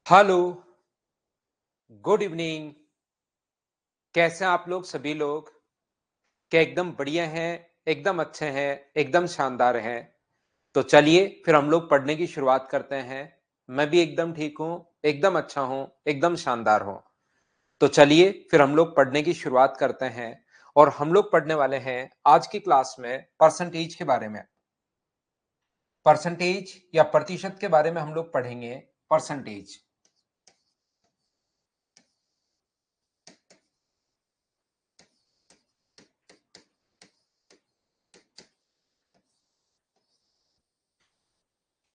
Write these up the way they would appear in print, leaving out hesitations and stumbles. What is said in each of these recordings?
Hello, good evening. कैसे हैं आप लोग सभी लोग? क्या एकदम बढ़िया हैं, एकदम अच्छे हैं, एकदम शानदार हैं? तो चलिए फिर हम लोग पढ़ने की शुरुआत करते हैं। मैं भी एकदम ठीक हूँ, एकदम अच्छा हूँ, एकदम शानदार हूँ। तो चलिए फिर हम लोग पढ़ने की शुरुआत करते हैं और हम लोग पढ़ने वाले हैं आज की क्लास में परसेंटेज के बारे में। परसेंटेज या प्रतिशत के बारे में हम लोग पढ़ेंगे। परसेंटेज।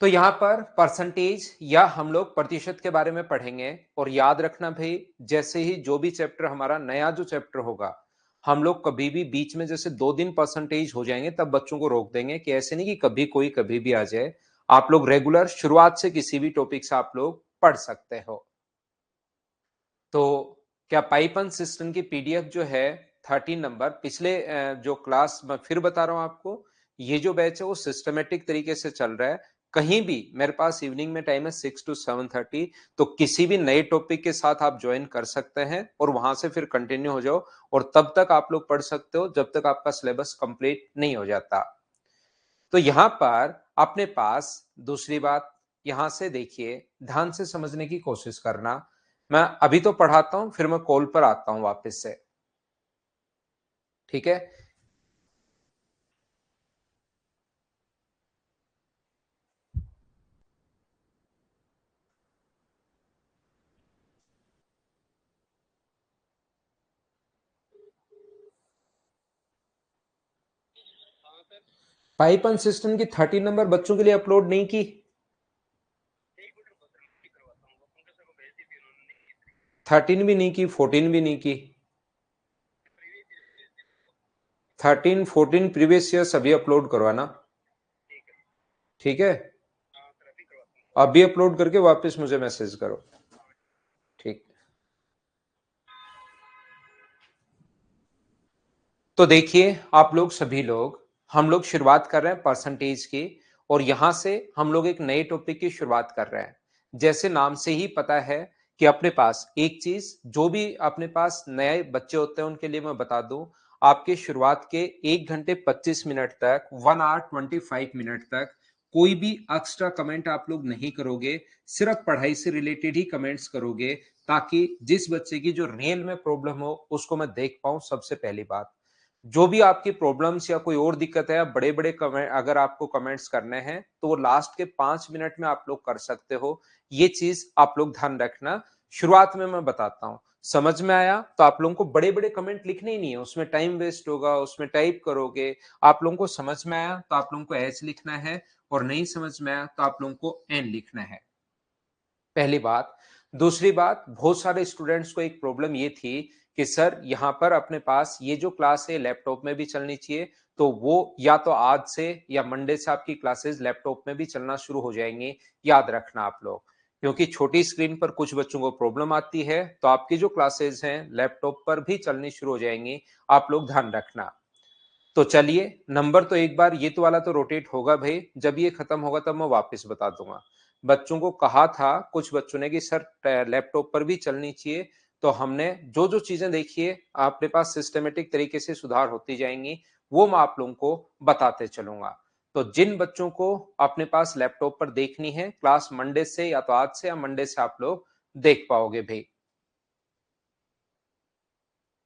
तो यहाँ पर परसेंटेज या हम लोग प्रतिशत के बारे में पढ़ेंगे। और याद रखना भाई, जैसे ही जो भी चैप्टर हमारा नया जो चैप्टर होगा, हम लोग कभी भी बीच में जैसे 2 दिन परसेंटेज हो जाएंगे तब बच्चों को रोक देंगे कि ऐसे नहीं कि कभी कोई कभी भी आ जाए। आप लोग रेगुलर शुरुआत से किसी भी टॉपिक से आप लोग पढ़ सकते हो। तो क्या पाइपन सिस्टम की पीडीएफ जो है 13 नंबर पिछले जो क्लास में फिर बता रहा हूं आपको, ये जो बैच है वो सिस्टमेटिक तरीके से चल रहा है। कहीं भी मेरे पास इवनिंग में टाइम है 6 to 7:30, तो किसी भी नए टॉपिक के साथ आप ज्वाइन कर सकते हैं और वहां से फिर कंटिन्यू हो जाओ। और तब तक आप लोग पढ़ सकते हो जब तक आपका सिलेबस कंप्लीट नहीं हो जाता। तो यहां पर अपने पास दूसरी बात, यहां से देखिए, ध्यान से समझने की कोशिश करना। मैं अभी तो पढ़ाता हूं, फिर मैं कॉल पर आता हूं वापस से। ठीक है? पाइपन सिस्टम की 13 नंबर बच्चों के लिए अपलोड नहीं की। 13 भी नहीं की, 14 भी नहीं की। 13 14 प्रीवियस ईयर सभी अपलोड करवाना। ठीक है? अभी अपलोड करके वापस मुझे मैसेज करो। ठीक। तो देखिए आप लोग सभी लोग, हम लोग शुरुआत कर रहे हैं परसेंटेज की। और यहां से हम लोग एक नए टॉपिक की शुरुआत कर रहे हैं। जैसे नाम से ही पता है कि अपने पास एक चीज, जो भी अपने पास नए बच्चे होते हैं उनके लिए मैं बता दूं, आपके शुरुआत के 1 घंटे 25 मिनट तक, 1 hour 25 मिनट तक कोई भी एक्स्ट्रा कमेंट आप लोग नहीं करोगे। सिर्फ पढ़ाई से रिलेटेड ही कमेंट्स करोगे, ताकि जिस बच्चे की जो रियल में प्रॉब्लम हो उसको मैं देख पाऊं। सबसे पहली बात, जो भी आपकी प्रॉब्लम्स या कोई और दिक्कत है, बड़े बड़े कमेंट अगर आपको कमेंट्स करने हैं तो वो लास्ट के 5 मिनट में आप लोग कर सकते हो। ये चीज आप लोग ध्यान रखना। शुरुआत में मैं बताता हूं, समझ में आया तो आप लोगों को बड़े बड़े कमेंट लिखने ही नहीं है, उसमें टाइम वेस्ट होगा, उसमें टाइप करोगे। आप लोगों को समझ में आया तो आप लोगों को एच लिखना है, और नहीं समझ में आया तो आप लोगों को एन लिखना है। पहली बात। दूसरी बात, बहुत सारे स्टूडेंट्स को एक प्रॉब्लम ये थी कि सर यहाँ पर अपने पास ये जो क्लास है लैपटॉप में भी चलनी चाहिए। तो वो या तो आज से या मंडे से आपकी क्लासेस लैपटॉप में भी चलना शुरू हो जाएंगी। याद रखना आप लोग, क्योंकि छोटी स्क्रीन पर कुछ बच्चों को प्रॉब्लम आती है, तो आपकी जो क्लासेस हैं लैपटॉप पर भी चलनी शुरू हो जाएंगी। आप लोग ध्यान रखना। तो चलिए, नंबर तो एक बार ये तो वाला तो रोटेट होगा भाई, जब ये खत्म होगा तब मैं वापस बता दूंगा। बच्चों को कहा था कुछ बच्चों ने कि सर लैपटॉप पर भी चलनी चाहिए। तो हमने जो जो चीजें देखी है आपके पास सिस्टमेटिक तरीके से सुधार होती जाएंगी, वो मैं आप लोगों को बताते चलूंगा। तो जिन बच्चों को अपने पास लैपटॉप पर देखनी है, क्लास मंडे से या तो आज से या मंडे से आप लोग देख पाओगे भाई।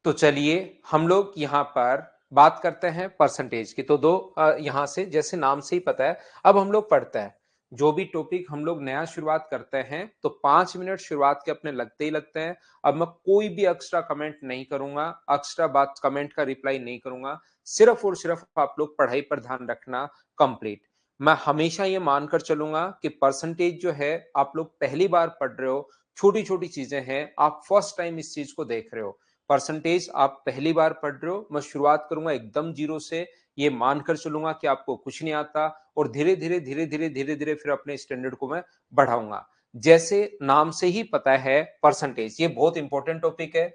तो चलिए हम लोग यहाँ पर बात करते हैं परसेंटेज की। तो यहाँ से जैसे नाम से ही पता है, अब हम लोग पढ़ते हैं। जो भी टॉपिक हम लोग नया शुरुआत करते हैं तो 5 मिनट शुरुआत के अपने लगते ही लगते हैं। अब मैं कोई भी एक्स्ट्रा कमेंट नहीं करूंगा, एक्स्ट्रा बात कमेंट का रिप्लाई नहीं करूंगा। सिर्फ और सिर्फ आप लोग पढ़ाई पर ध्यान रखना कंप्लीट। मैं हमेशा ये मानकर चलूंगा कि परसेंटेज जो है आप लोग पहली बार पढ़ रहे हो, छोटी छोटी चीजें हैं, आप फर्स्ट टाइम इस चीज को देख रहे हो। परसेंटेज आप पहली बार पढ़ रहे हो, मैं शुरुआत करूंगा एकदम जीरो से। ये मानकर चलूंगा कि आपको कुछ नहीं आता, और धीरे धीरे धीरे धीरे धीरे धीरे फिर अपने स्टैंडर्ड को मैं बढ़ाऊंगा। जैसे नाम से ही पता है, परसेंटेज ये बहुत इंपॉर्टेंट टॉपिक है।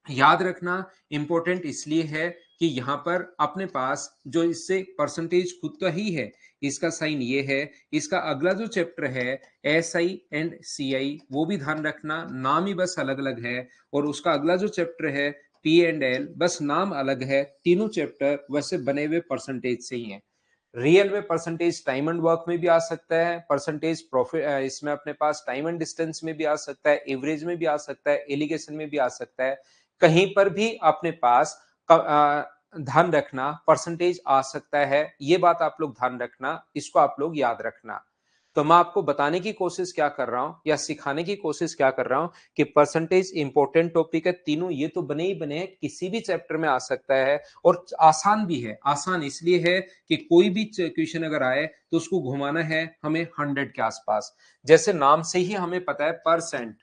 याद रखना, इंपॉर्टेंट इसलिए है कि यहां पर अपने पास जो इससे परसेंटेज खुद का ही है, इसका साइन ये है। इसका अगला जो चैप्टर है SI एंड CI, वो भी ध्यान रखना, नाम ही बस अलग अलग है। और उसका अगला जो चैप्टर है P&L, बस नाम अलग है, तीनों चैप्टर वैसे बने हुए परसेंटेज से ही हैं। रियल में परसेंटेज टाइम एंड वर्क में भी आ सकता है, परसेंटेज प्रॉफिट इसमें अपने पास टाइम एंड डिस्टेंस में भी आ सकता है, एवरेज में भी आ सकता है, एलिगेशन में भी आ सकता है। कहीं पर भी अपने पास ध्यान रखना परसेंटेज आ सकता है। ये बात आप लोग ध्यान रखना, इसको आप लोग याद रखना। तो मैं आपको बताने की कोशिश क्या कर रहा हूं या सिखाने की कोशिश क्या कर रहा हूं कि परसेंटेज इंपॉर्टेंट टॉपिक है, तीनों ये तो बने ही बने हैं, किसी भी चैप्टर में आ सकता है और आसान भी है। आसान इसलिए है कि कोई भी क्वेश्चन अगर आए तो उसको घुमाना है हमें 100 के आसपास। जैसे नाम से ही हमें पता है परसेंट,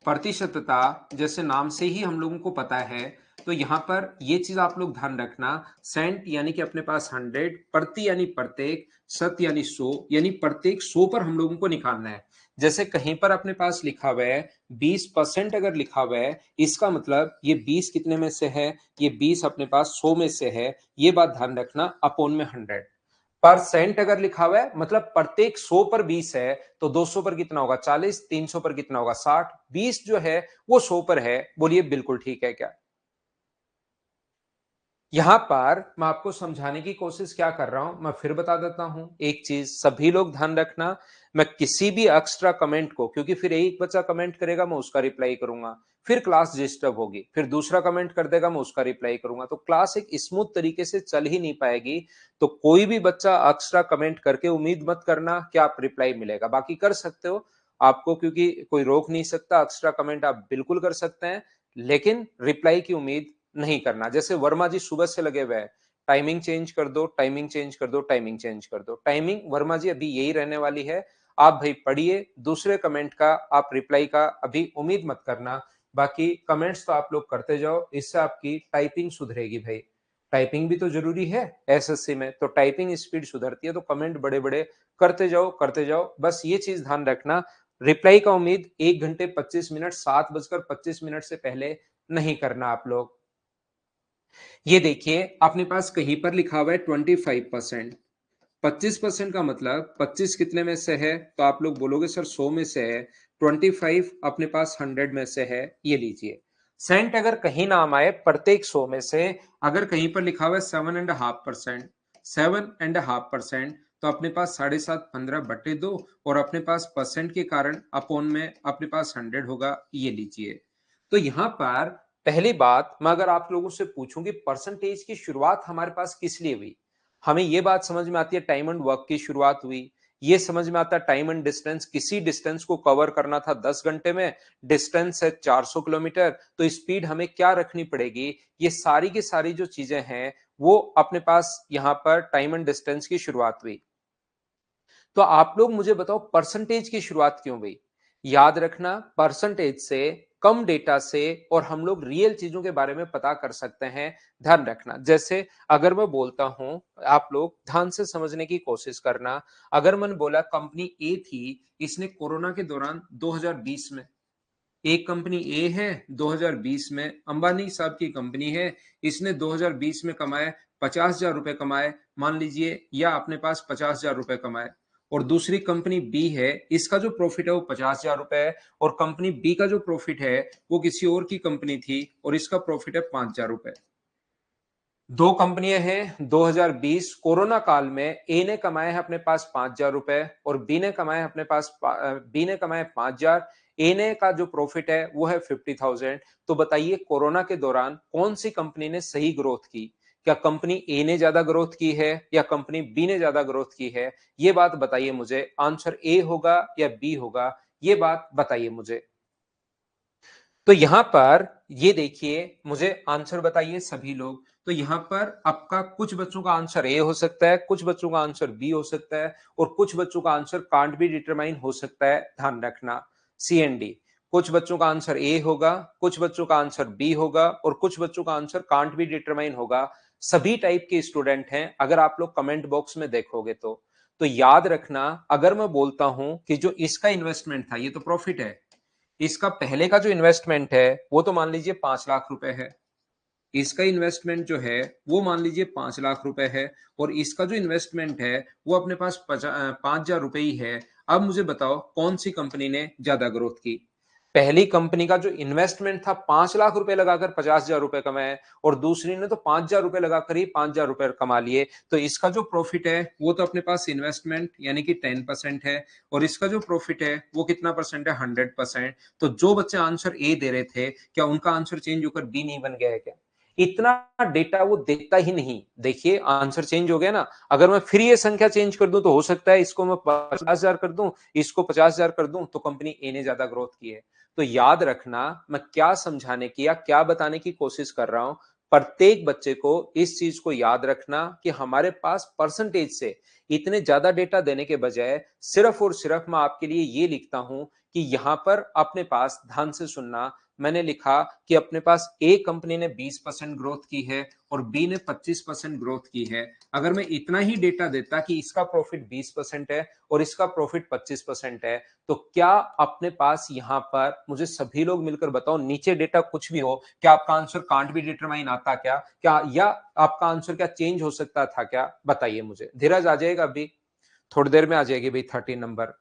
प्रतिशतता, जैसे नाम से ही हम लोगों को पता है। तो यहां पर ये चीज आप लोग ध्यान रखना, सेंट यानी कि अपने पास 100, प्रति यानी प्रत्येक, शत यानी 100, यानी प्रत्येक 100 पर हम लोगों को निकालना है। जैसे कहीं पर अपने पास लिखा हुआ है 20% अगर लिखा हुआ है, इसका मतलब ये 20 कितने में से है, ये 20 अपने पास 100 में से है। ये बात ध्यान रखना, अपॉन में 100। परसेंट अगर लिखा हुआ है मतलब प्रत्येक 100 पर 20 है, तो 200 पर कितना होगा 40, 300 पर कितना होगा 60, 20 जो है वो 100 पर है। बोलिए बिल्कुल ठीक है क्या? यहां पर मैं आपको समझाने की कोशिश क्या कर रहा हूं, मैं फिर बता देता हूं एक चीज, सभी लोग ध्यान रखना। मैं किसी भी एक्स्ट्रा कमेंट को, क्योंकि फिर एक बच्चा कमेंट करेगा मैं उसका रिप्लाई करूंगा, फिर क्लास डिस्टर्ब होगी, फिर दूसरा कमेंट कर देगा मैं उसका रिप्लाई करूंगा, तो क्लास एक स्मूथ तरीके से चल ही नहीं पाएगी। तो कोई भी बच्चा एक्स्ट्रा कमेंट करके उम्मीद मत करना कि आप रिप्लाई मिलेगा, बाकी कर सकते हो आपको, क्योंकि कोई रोक नहीं सकता, एक्स्ट्रा कमेंट आप बिल्कुल कर सकते हैं, लेकिन रिप्लाई की उम्मीद नहीं करना। जैसे वर्मा जी सुबह से लगे हुए हैं, टाइमिंग चेंज कर दो, टाइमिंग चेंज कर दो, टाइमिंग चेंज कर दो, टाइमिंग वर्मा जी अभी यही रहने वाली है। आप भाई पढ़िए, दूसरे कमेंट का आप रिप्लाई का अभी उम्मीद मत करना। बाकी कमेंट्स तो आप लोग करते जाओ, इससे आपकी टाइपिंग सुधरेगी भाई। टाइपिंग भी तो जरूरी है एसएससी में, तो टाइपिंग स्पीड सुधरती है, तो कमेंट बड़े बड़े करते जाओ करते जाओ। बस ये चीज ध्यान रखना, रिप्लाई का उम्मीद 1 घंटे 25 मिनट 7:25 से पहले नहीं करना आप लोग। ये देखिए अपने पास कहीं पर लिखा हुआ है 25%। 25% का मतलब 25 कितने में से है, तो आप लोग बोलोगे सर 100 में से है, 25 अपने पास 100 में से है। ये लीजिए, सेंट अगर कहीं नाम आए प्रत्येक 100 में से, अगर कहीं पर लिखा हुआ है 7.5%, 7.5%, तो अपने पास 7.5 15/2, और अपने पास परसेंट के कारण अपॉन में अपने पास 100 होगा। ये लीजिए। तो यहां पर पहली बात, मैं अगर आप लोगों से पूछूं कि परसेंटेज की शुरुआत हमारे पास किस लिए हुई, हमें यह बात समझ में आती है टाइम एंड वर्क की शुरुआत हुई। ये समझ में आता है टाइम एंड डिस्टेंस, किसी डिस्टेंस को कवर करना था 10 घंटे में, डिस्टेंस है 400 किलोमीटर, तो स्पीड हमें क्या रखनी पड़ेगी। ये सारी की सारी जो चीजें हैं वो अपने पास यहां पर टाइम एंड डिस्टेंस की शुरुआत हुई। तो आप लोग मुझे बताओ परसेंटेज की शुरुआत क्यों हुई। याद रखना, परसेंटेज से, कम डेटा से और हम लोग रियल चीजों के बारे में पता कर सकते हैं। ध्यान रखना, जैसे अगर मैं बोलता हूं, आप लोग ध्यान से समझने की कोशिश करना। अगर मैंने बोला कंपनी ए थी, इसने कोरोना के दौरान 2020 में, एक कंपनी ए है 2020 में, अंबानी साहब की कंपनी है, इसने 2020 में कमाए 50,000 रुपए कमाए, मान लीजिए, या अपने पास 50,000 रुपए कमाए। और दूसरी कंपनी बी है, इसका जो प्रॉफिट है वो 50,000 रुपए है, और कंपनी बी का जो प्रॉफिट है वो किसी और की कंपनी थी और इसका प्रॉफिट है 5,000 रुपए। दो कंपनियां हैं, 2020 कोरोना काल में ए ने कमाए हैं अपने पास 5,000 रुपए और बी ने कमाए अपने पास बी ने कमाए 5,000। ए ने का जो प्रॉफिट है वो है 50,000। तो बताइए कोरोना के दौरान कौन सी कंपनी ने सही ग्रोथ की, क्या कंपनी ए ने ज्यादा ग्रोथ की है या कंपनी बी ने ज्यादा ग्रोथ की है? ये बात बताइए मुझे, आंसर ए होगा या बी होगा, ये बात बताइए मुझे। तो यहां पर ये देखिए, मुझे आंसर बताइए सभी लोग। तो यहां पर आपका कुछ बच्चों का आंसर ए हो सकता है, कुछ बच्चों का आंसर बी हो सकता है, और कुछ बच्चों का आंसर कांट बी डिटरमाइन हो सकता है। ध्यान रखना, सी एंड डी। कुछ बच्चों का आंसर ए होगा, कुछ बच्चों का आंसर बी होगा, और कुछ बच्चों का आंसर कांट बी डिटरमाइन होगा। सभी टाइप के स्टूडेंट हैं अगर आप लोग कमेंट बॉक्स में देखोगे तो याद रखना, अगर मैं बोलता हूं कि जो इसका इन्वेस्टमेंट था, ये तो प्रॉफिट है, इसका पहले का जो इन्वेस्टमेंट है वो तो मान लीजिए 5 लाख रुपए है, इसका इन्वेस्टमेंट जो है वो मान लीजिए 5 लाख रुपए है और इसका जो इन्वेस्टमेंट है वो अपने पास 5,000 रुपए ही है। अब मुझे बताओ कौन सी कंपनी ने ज्यादा ग्रोथ की। पहली कंपनी का जो इन्वेस्टमेंट था 5 लाख रुपए लगाकर 50,000 रुपए कमाए और दूसरी ने तो 5,000 रुपए लगाकर ही 5,000 रुपए कमा लिए। तो इसका जो प्रॉफिट है वो तो अपने पास इन्वेस्टमेंट यानी कि 10% है और इसका जो प्रॉफिट है वो कितना परसेंट है, 100%। तो जो बच्चे आंसर ए दे रहे थे क्या उनका आंसर चेंज होकर बी नहीं बन गया है क्या? इतना डेटा वो देखता ही नहीं। देखिए आंसर चेंज हो गया ना। अगर मैं फिर ये संख्या चेंज कर दूं तो हो सकता है इसको मैं 50,000 कर दूं, इसको 50,000 कर दूं तो कंपनी ए ने ज्यादा ग्रोथ की है। तो याद रखना मैं क्या समझाने की या क्या बताने की कोशिश कर रहा हूं। प्रत्येक बच्चे को इस चीज को याद रखना कि हमारे पास परसेंटेज से इतने ज्यादा डेटा देने के बजाय सिर्फ और सिर्फ मैं आपके लिए ये लिखता हूं कि यहां पर अपने पास ध्यान से सुनना। मैंने लिखा कि अपने पास ए कंपनी ने 20% ग्रोथ की है और बी ने 25% ग्रोथ की है। अगर मैं इतना ही डेटा देता कि इसका प्रॉफिट 20% है और इसका प्रॉफिट 25% है तो क्या अपने पास यहां पर मुझे सभी लोग मिलकर बताओ, नीचे डेटा कुछ भी हो, क्या आपका आंसर कांट बी डिटरमाइन आता क्या? क्या या आपका आंसर क्या चेंज हो सकता था क्या? बताइए मुझे। धीरज आ जाएगा अभी, थोड़ी देर में आ जाएगी भाई 13 नंबर।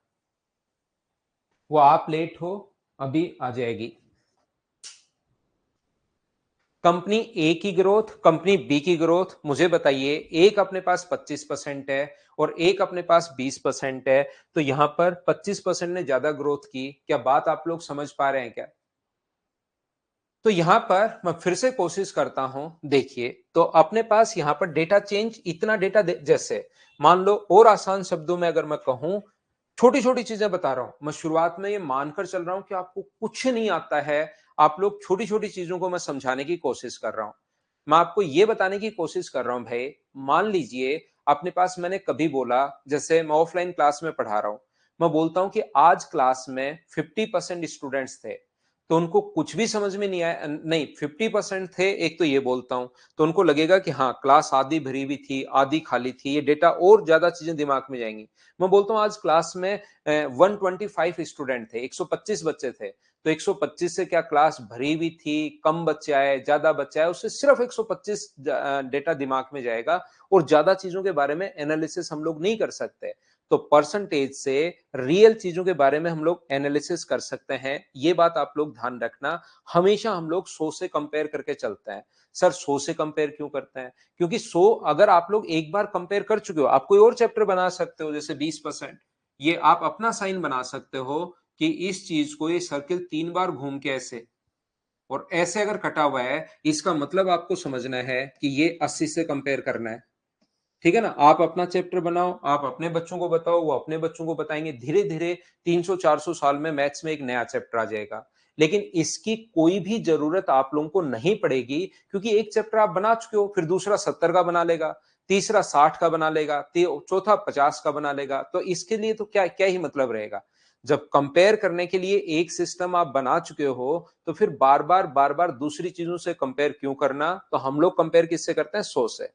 वो आप लेट हो, अभी आ जाएगी। कंपनी ए की ग्रोथ, कंपनी बी की ग्रोथ मुझे बताइए। एक अपने पास 25% है और एक अपने पास 20% है। तो यहां पर 25% ने ज्यादा ग्रोथ की। क्या बात आप लोग समझ पा रहे हैं क्या? तो यहां पर मैं फिर से कोशिश करता हूं। देखिए तो अपने पास यहां पर डेटा चेंज, इतना डेटा जैसे मान लो और आसान शब्दों में अगर मैं कहूं, छोटी छोटी चीजें बता रहा हूं मैं। शुरुआत में ये मानकर चल रहा हूं कि आपको कुछ नहीं आता है। आप लोग छोटी छोटी चीजों को मैं समझाने की कोशिश कर रहा हूं। मैं आपको ये बताने की कोशिश कर रहा हूं भाई। मान लीजिए अपने पास मैंने कभी बोला, जैसे मैं ऑफलाइन क्लास में पढ़ा रहा हूं, मैं बोलता हूं कि आज क्लास में 50% स्टूडेंट्स थे। तो उनको कुछ भी समझ में नहीं आया, नहीं 50% थे, एक तो ये बोलता हूं। तो उनको लगेगा कि हाँ क्लास आधी भरी हुई थी आधी खाली थी, ये डेटा और ज्यादा चीजें दिमाग में जाएंगी। मैं बोलता हूँ आज क्लास में 125 स्टूडेंट थे, 125 बच्चे थे। तो 125 से क्या क्लास भरी हुई थी, कम बच्चे आए, ज्यादा बच्चे आए, उससे सिर्फ 125 डेटा दिमाग में जाएगा और ज्यादा चीजों के बारे में एनालिसिस हम लोग नहीं कर सकते। तो परसेंटेज से रियल चीजों के बारे में हम लोग एनालिसिस कर सकते हैं। ये बात आप लोग ध्यान रखना। हमेशा हम लोग 100 से कंपेयर करके चलते हैं। सर 100 से कंपेयर क्यों करते हैं? क्योंकि 100 अगर आप लोग एक बार कंपेयर कर चुके हो, आप कोई और चैप्टर बना सकते हो जैसे 20%, ये आप अपना साइन बना सकते हो कि इस चीज को, ये सर्किल 3 बार घूम के ऐसे और ऐसे अगर कटा हुआ है, इसका मतलब आपको समझना है कि ये 80 से कंपेयर करना है। ठीक है ना? आप अपना चैप्टर बनाओ, आप अपने बच्चों को बताओ, वो अपने बच्चों को बताएंगे। धीरे धीरे 300-400 साल में मैथ्स में एक नया चैप्टर आ जाएगा। लेकिन इसकी कोई भी जरूरत आप लोगों को नहीं पड़ेगी, क्योंकि एक चैप्टर आप बना चुके हो, फिर दूसरा 70 का बना लेगा, तीसरा 60 का बना लेगा, चौथा 50 का बना लेगा। तो इसके लिए तो क्या क्या ही मतलब रहेगा। जब कंपेयर करने के लिए एक सिस्टम आप बना चुके हो तो फिर बार बार दूसरी चीजों से कंपेयर क्यों करना? तो हम लोग कंपेयर किससे करते हैं? 100 से।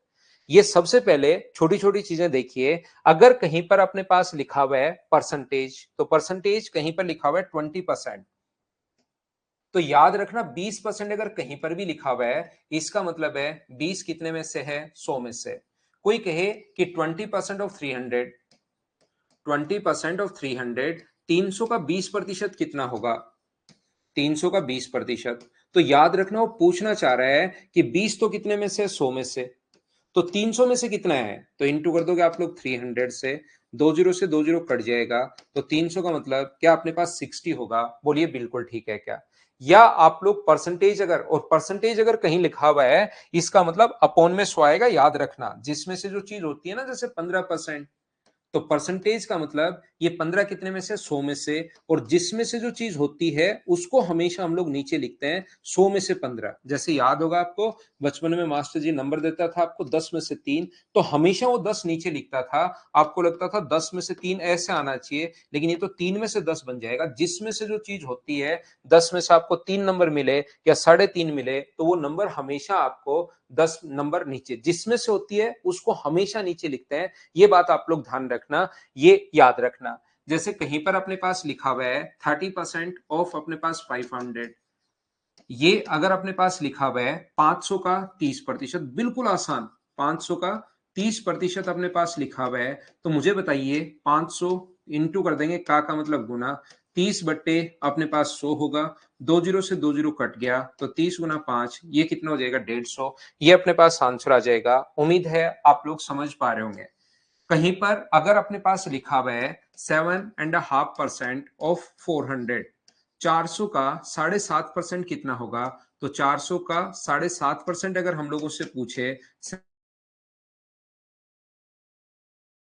ये सबसे पहले छोटी छोटी चीजें देखिए। अगर कहीं पर अपने पास लिखा हुआ है परसेंटेज, तो परसेंटेज कहीं पर लिखा हुआ है 20%, तो याद रखना 20% अगर कहीं पर भी लिखा हुआ है, इसका मतलब है 20 कितने में से है? 100 में से। कोई कहे कि 20% ऑफ 300, 20% ऑफ 300, 300 का 20% कितना होगा? 300 का 20%। तो याद रखना वो पूछना चाह रहा है कि 20 तो कितने में से? 100 में से। तो 300 में से कितना है? तो इंटू कर दोगे आप लोग 300 से, 20 से 20 कट जाएगा। तो 300 का मतलब क्या अपने पास 60 होगा? बोलिए बिल्कुल ठीक है क्या? या आप लोग परसेंटेज, अगर और परसेंटेज अगर कहीं लिखा हुआ है, इसका मतलब अपॉन में 100 आएगा। याद रखना जिसमें से जो चीज होती है ना, जैसे 15%, तो परसेंटेज का मतलब ये 15 कितने में से? 100 में से। और जिसमें से जो चीज होती है उसको हमेशा हम लोग नीचे लिखते हैं 100 में से 15। जैसे याद होगा आपको, बचपन में मास्टर जी नंबर देता था आपको 10 में से 3, तो हमेशा वो 10 नीचे लिखता था। आपको लगता था 10 में से 3 ऐसे आना चाहिए, लेकिन ये तो 3 में से 10 बन जाएगा। जिसमें से जो चीज होती है, 10 में से आपको 3 नंबर मिले या 3.5 मिले, तो वो नंबर हमेशा आपको 10 नंबर नीचे, जिसमें से होती है उसको हमेशा नीचे लिखते हैं। ये बात आप लोग ध्यान रखना, ये याद रखना। जैसे कहीं पर अपने पास लिखा हुआ है 30% ऑफ अपने पास 500, ये अगर अपने पास लिखा हुआ है 500 का 30%, बिल्कुल आसान। 500 का 30% अपने पास लिखा हुआ है, तो मुझे बताइए 500 इंटू कर देंगे, का मतलब गुना, 30 बट्टे अपने पास 100 होगा, 20 से 20 कट गया, तो 30 गुना 5, ये कितना हो जाएगा 150। ये अपने पास आंसर आ जाएगा। उम्मीद है आप लोग समझ पा रहे होंगे। कहीं पर अगर अपने पास लिखा हुआ है 7.5% ऑफ 400, 400 का 7.5% कितना होगा? तो 400 का 7.5% अगर हम लोगों से पूछे,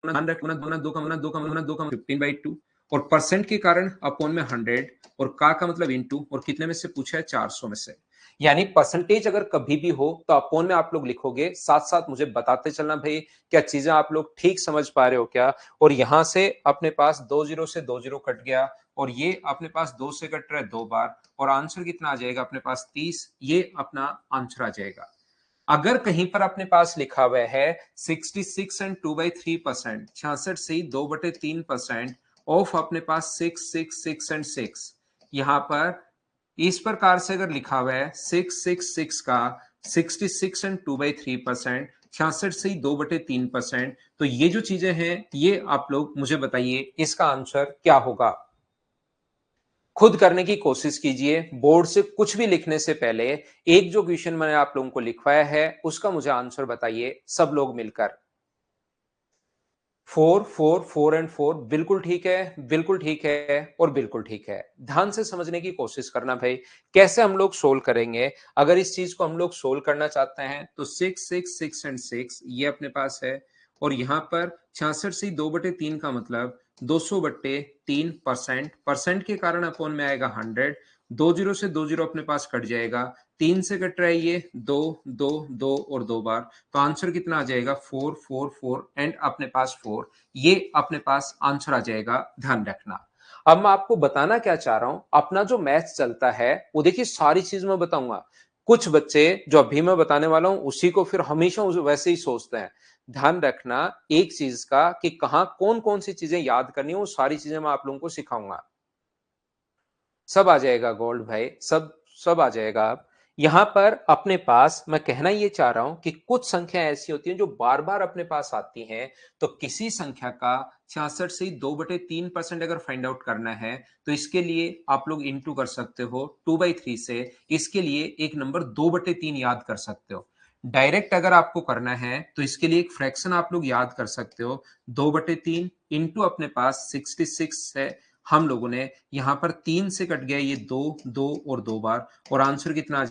ध्यान रखना, दो का 15/2, और परसेंट के कारण अपॉन में 100, और का मतलब इनटू, और कितने में से पूछा है? 400 में से। यानी परसेंटेज अगर कभी भी हो तो अपॉन में आप लोग लिखोगे, साथ साथ मुझे बताते चलना भाई, क्या चीजें आप लोग ठीक समझ पा रहे हो क्या? और यहां से अपने पास 20 से 20 कट गया, और ये अपने पास 2 से कट रहा है 2 बार, और आंसर कितना आ जाएगा अपने पास? 30। ये अपना आंसर आ जाएगा। अगर कहीं पर अपने पास लिखा हुआ है 66 एंड 2/3%, 66 से 2/3% ऑफ अपने पास 666 एंड 6, यहां पर इस प्रकार से अगर लिखा हुआ है 666 का 66 एंड 2/3%, 66 से 2/3%, तो ये जो चीजें हैं, ये आप लोग मुझे बताइए इसका आंसर क्या होगा? खुद करने की कोशिश कीजिए। बोर्ड से कुछ भी लिखने से पहले एक जो क्वेश्चन मैंने आप लोगों को लिखवाया है उसका मुझे आंसर बताइए सब लोग मिलकर। 4 4 4 एंड 4, बिल्कुल ठीक है, बिल्कुल ठीक है, और बिल्कुल ठीक है। ध्यान से समझने की कोशिश करना भाई। कैसे हम लोग सोल्व करेंगे? अगर इस चीज को हम लोग सोल्व करना चाहते हैं तो 6 6 6 एंड 6 ये अपने पास है, और यहां पर 66 से 2/3 का मतलब 200/3%, परसेंट के कारण अपॉन में आएगा 100, 20 से 20 अपने पास कट जाएगा, 3 से कट रहा है ये, 2 2 2 और 2 बार, तो आंसर कितना आ जाएगा? 4 4 4 एंड अपने पास 4। ये अपने पास आंसर आ जाएगा, ध्यान रखना। अब मैं आपको बताना क्या चाह रहा हूं, अपना जो मैथ्स चलता है वो देखिए सारी चीज मैं बताऊंगा। कुछ बच्चे जो अभी मैं बताने वाला हूं उसी को फिर हमेशा वैसे ही सोचते हैं। ध्यान रखना एक चीज का कि कहां कौन कौन सी चीजें याद करनी है, वो सारी चीजें मैं आप लोगों को सिखाऊंगा। सब आ जाएगा गोल्ड भाई, सब सब आ जाएगा। अब यहां पर अपने पास मैं कहना ये चाह रहा हूं कि कुछ संख्या ऐसी होती हैं जो बार बार अपने पास आती हैं, तो किसी संख्या का 66 से 2/3% अगर फाइंड आउट करना है, तो इसके लिए आप लोग इंटू कर सकते हो 2/3 से। इसके लिए एक नंबर 2/3 याद कर सकते हो। डायरेक्ट अगर आपको करना है तो इसके लिए एक फ्रैक्शन आप लोग याद कर सकते हो, 2/3 इंटू अपने पास 66 है। हम लोगों ने यहां पर 3 से कट गया ये 2 2 और 2 बार, और आंसर कितना आ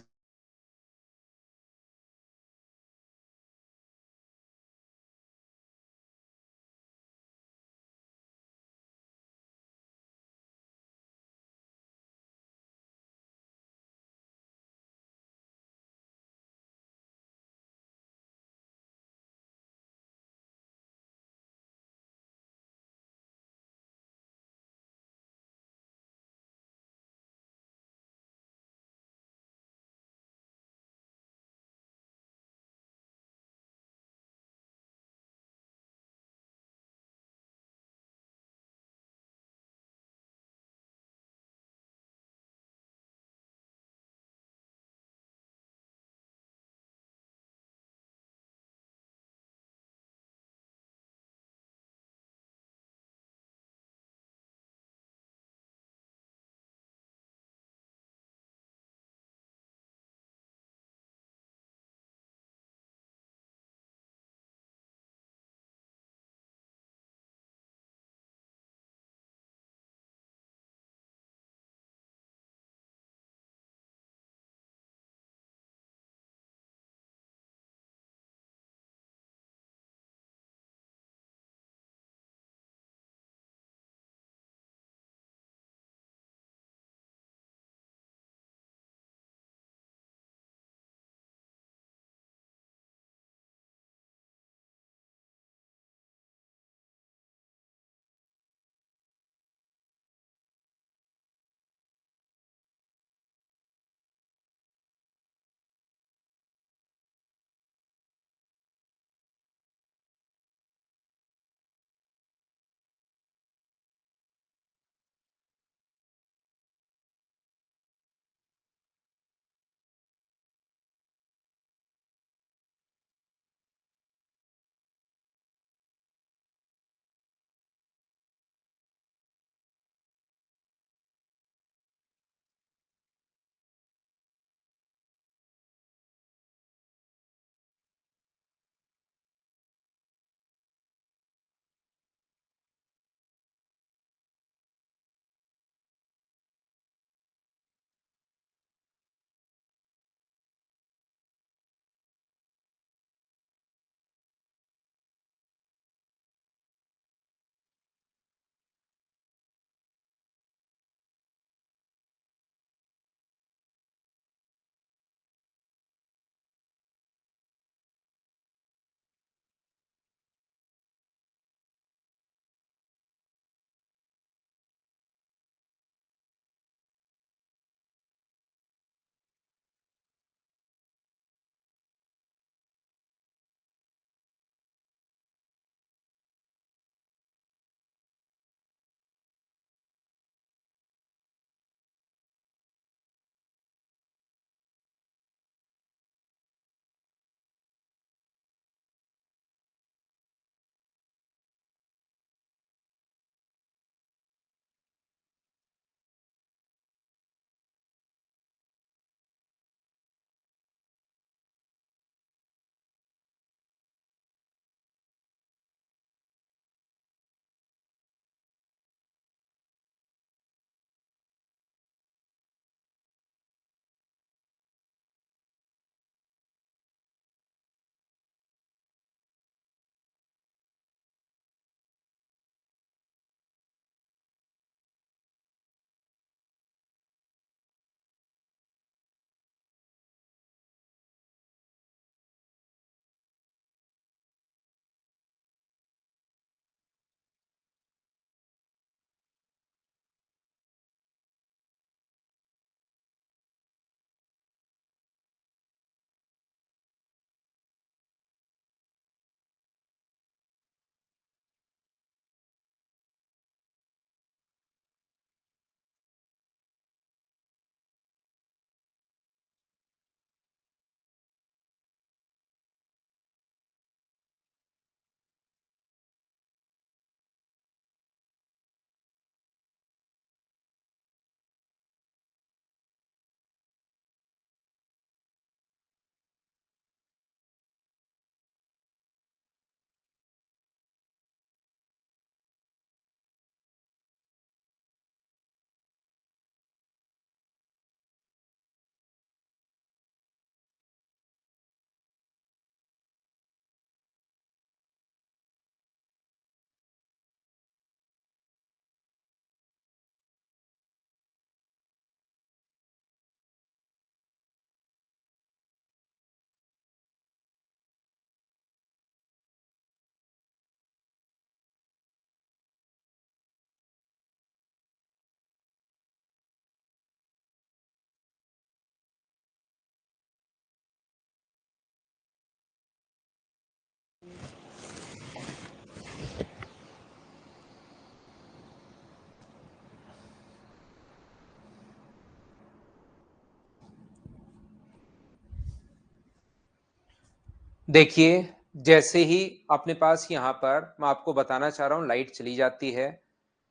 देखिए, जैसे ही अपने पास यहाँ पर मैं आपको बताना चाह रहा हूँ लाइट चली जाती है।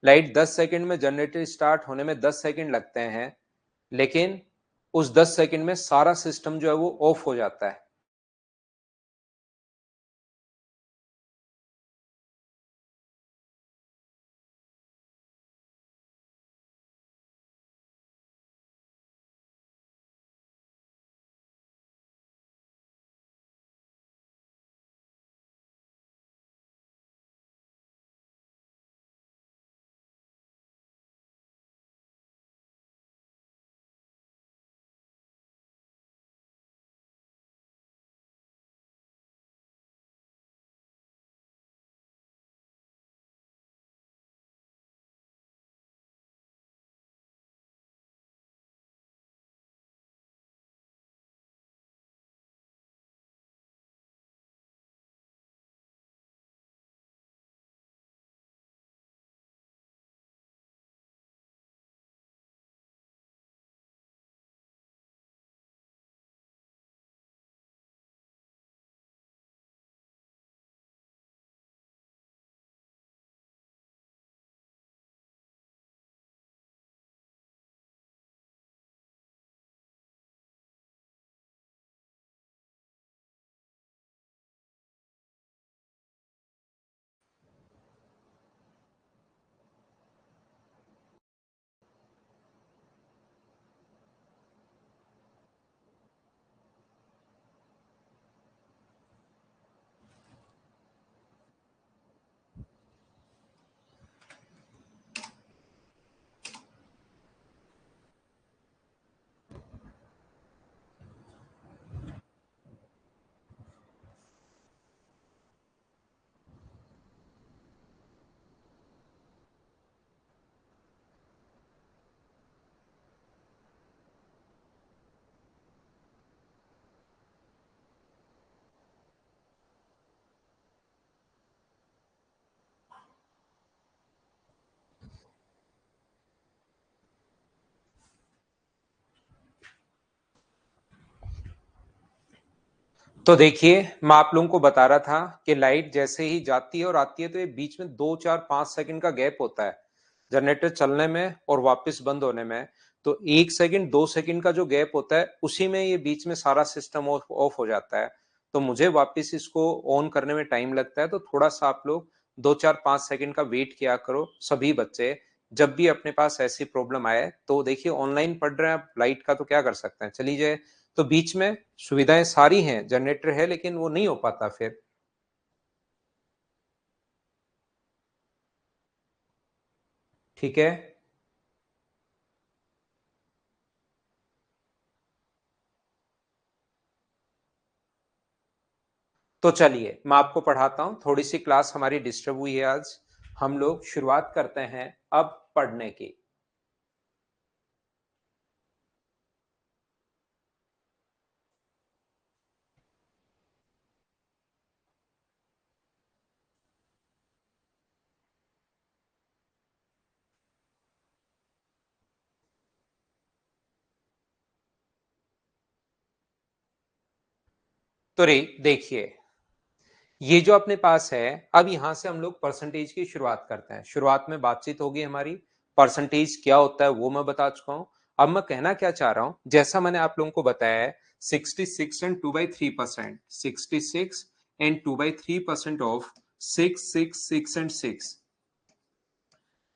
लाइट 10 सेकंड में जनरेटर स्टार्ट होने में 10 सेकंड लगते हैं, लेकिन उस 10 सेकंड में सारा सिस्टम जो है वो ऑफ हो जाता है। तो देखिए, मैं आप लोगों को बता रहा था कि लाइट जैसे ही जाती है और आती है तो ये बीच में 2, 4, 5 सेकंड का गैप होता है, जनरेटर चलने में और वापस बंद होने में। तो 1 सेकंड, 2 सेकंड का जो गैप होता है, उसी में ये बीच में सारा सिस्टम ऑफ ऑफ हो जाता है। तो मुझे वापस इसको ऑन करने में टाइम लगता है, तो थोड़ा-सा आप लोग 2, 4, 5 सेकंड का वेट किया करो सभी बच्चे। जब भी अपने पास ऐसी प्रॉब्लम आए, तो देखिए ऑनलाइन पढ़ रहे हैं आप, लाइट का तो क्या कर सकते हैं, चली जाए। तो बीच में सुविधाएं सारी हैं, जनरेटर है लेकिन वो नहीं हो पाता फिर। ठीक है, तो चलिए मैं आपको पढ़ाता हूँ। थोड़ी सी क्लास हमारी डिस्टर्ब हुई है आज। हम लोग शुरुआत करते हैं अब पढ़ने की। तो रे देखिए, ये जो अपने पास है, अब यहां से हम लोग परसेंटेज की शुरुआत करते हैं। शुरुआत में बातचीत होगी हमारी, परसेंटेज क्या होता है वो मैं बता चुका हूं। अब मैं कहना क्या चाह रहा हूं, जैसा मैंने आप लोगों को बताया है, 66 एंड 2/3%, 66 एंड 2/3% ऑफ 6 एंड 6।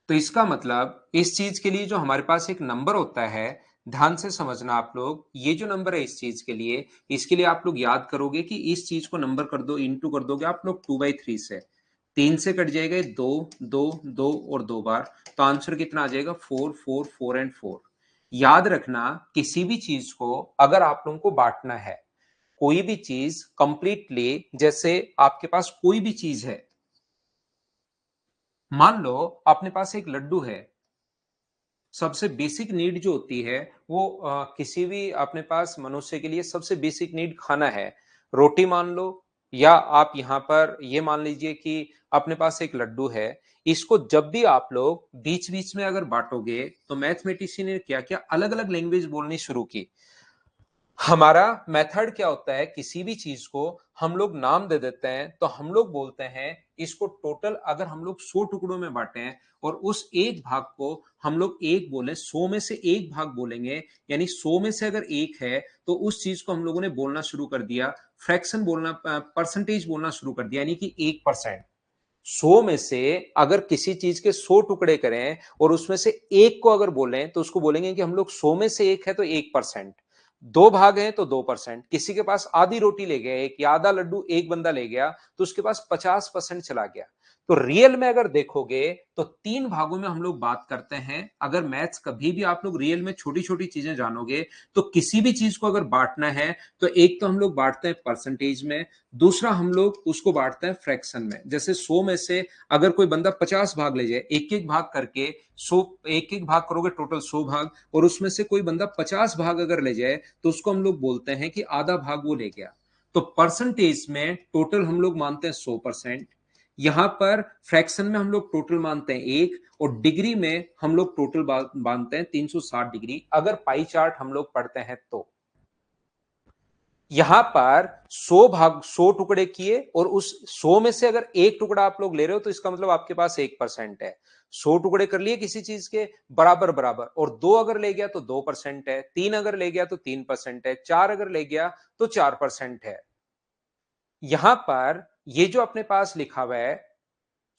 तो इसका मतलब इस चीज के लिए जो हमारे पास एक नंबर होता है, ध्यान से समझना आप लोग, ये जो नंबर है इस चीज के लिए, इसके लिए आप लोग याद करोगे कि इस चीज को नंबर कर दो, इंटू कर दोगे आप लोग 2/3 से। 3 से कट जाएगा, दो दो दो और 2 बार, तो आंसर कितना आ जाएगा, 4 4 4 एंड 4। याद रखना, किसी भी चीज को अगर आप लोगों को बांटना है, कोई भी चीज कंप्लीटली, जैसे आपके पास कोई भी चीज है, मान लो अपने पास एक लड्डू है। सबसे बेसिक नीड जो होती है वो किसी भी अपने पास मनुष्य के लिए सबसे बेसिक नीड खाना है। रोटी मान लो, या आप यहाँ पर ये मान लीजिए कि अपने पास एक लड्डू है। इसको जब भी आप लोग बीच बीच में अगर बांटोगे, तो मैथमेटिशियन ने क्या क्या अलग अलग लैंग्वेज बोलनी शुरू की। हमारा मेथड क्या होता है, किसी भी चीज को हम लोग नाम दे देते हैं, तो हम लोग बोलते हैं इसको टोटल अगर हम लोग 100 टुकड़ों में बांटें और उस एक भाग को हम लोग एक बोले, 100 में से एक भाग बोलेंगे, यानी 100 में से अगर एक है तो उस चीज को हम लोगों ने बोलना शुरू कर दिया, फ्रैक्शन बोलना, परसेंटेज बोलना शुरू कर दिया, यानी कि 1%। 100 में से अगर किसी चीज के 100 टुकड़े करें और उसमें से एक को अगर बोलें तो उसको बोलेंगे कि हम लोग 100 में से एक है तो 1%। दो भाग हैं तो 2%। किसी के पास आधी रोटी ले गया एक या आधा लड्डू एक बंदा ले गया तो उसके पास 50% चला गया। तो रियल में अगर देखोगे तो तीन भागों में हम लोग बात करते हैं। अगर मैथ्स कभी भी आप लोग रियल में छोटी छोटी चीजें जानोगे तो किसी भी चीज को अगर बांटना है तो एक तो हम लोग बांटते हैं परसेंटेज में, दूसरा हम लोग उसको बांटते हैं फ्रैक्शन में। जैसे 100 में से अगर कोई बंदा 50 भाग ले जाए, एक एक भाग करके 100, एक एक भाग करोगे टोटल 100 भाग, और उसमें से कोई बंदा 50 भाग अगर ले जाए तो उसको हम लोग बोलते हैं कि आधा भाग वो ले गया। तो परसेंटेज में टोटल हम लोग मानते हैं 100%, यहां पर फ्रैक्शन में हम लोग टोटल मानते हैं एक, और डिग्री में हम लोग टोटल मानते हैं 360 डिग्री अगर पाई चार्ट हम लोग पढ़ते हैं तो। यहां पर 100 भाग 100 टुकड़े किए और उस 100 में से अगर एक टुकड़ा आप लोग ले रहे हो तो इसका मतलब आपके पास 1% है। 100 टुकड़े कर लिए किसी चीज के बराबर बराबर, और दो अगर ले गया तो 2% है, तीन अगर ले गया तो 3% है, चार अगर ले गया तो 4% है। यहां पर ये जो अपने पास लिखा हुआ है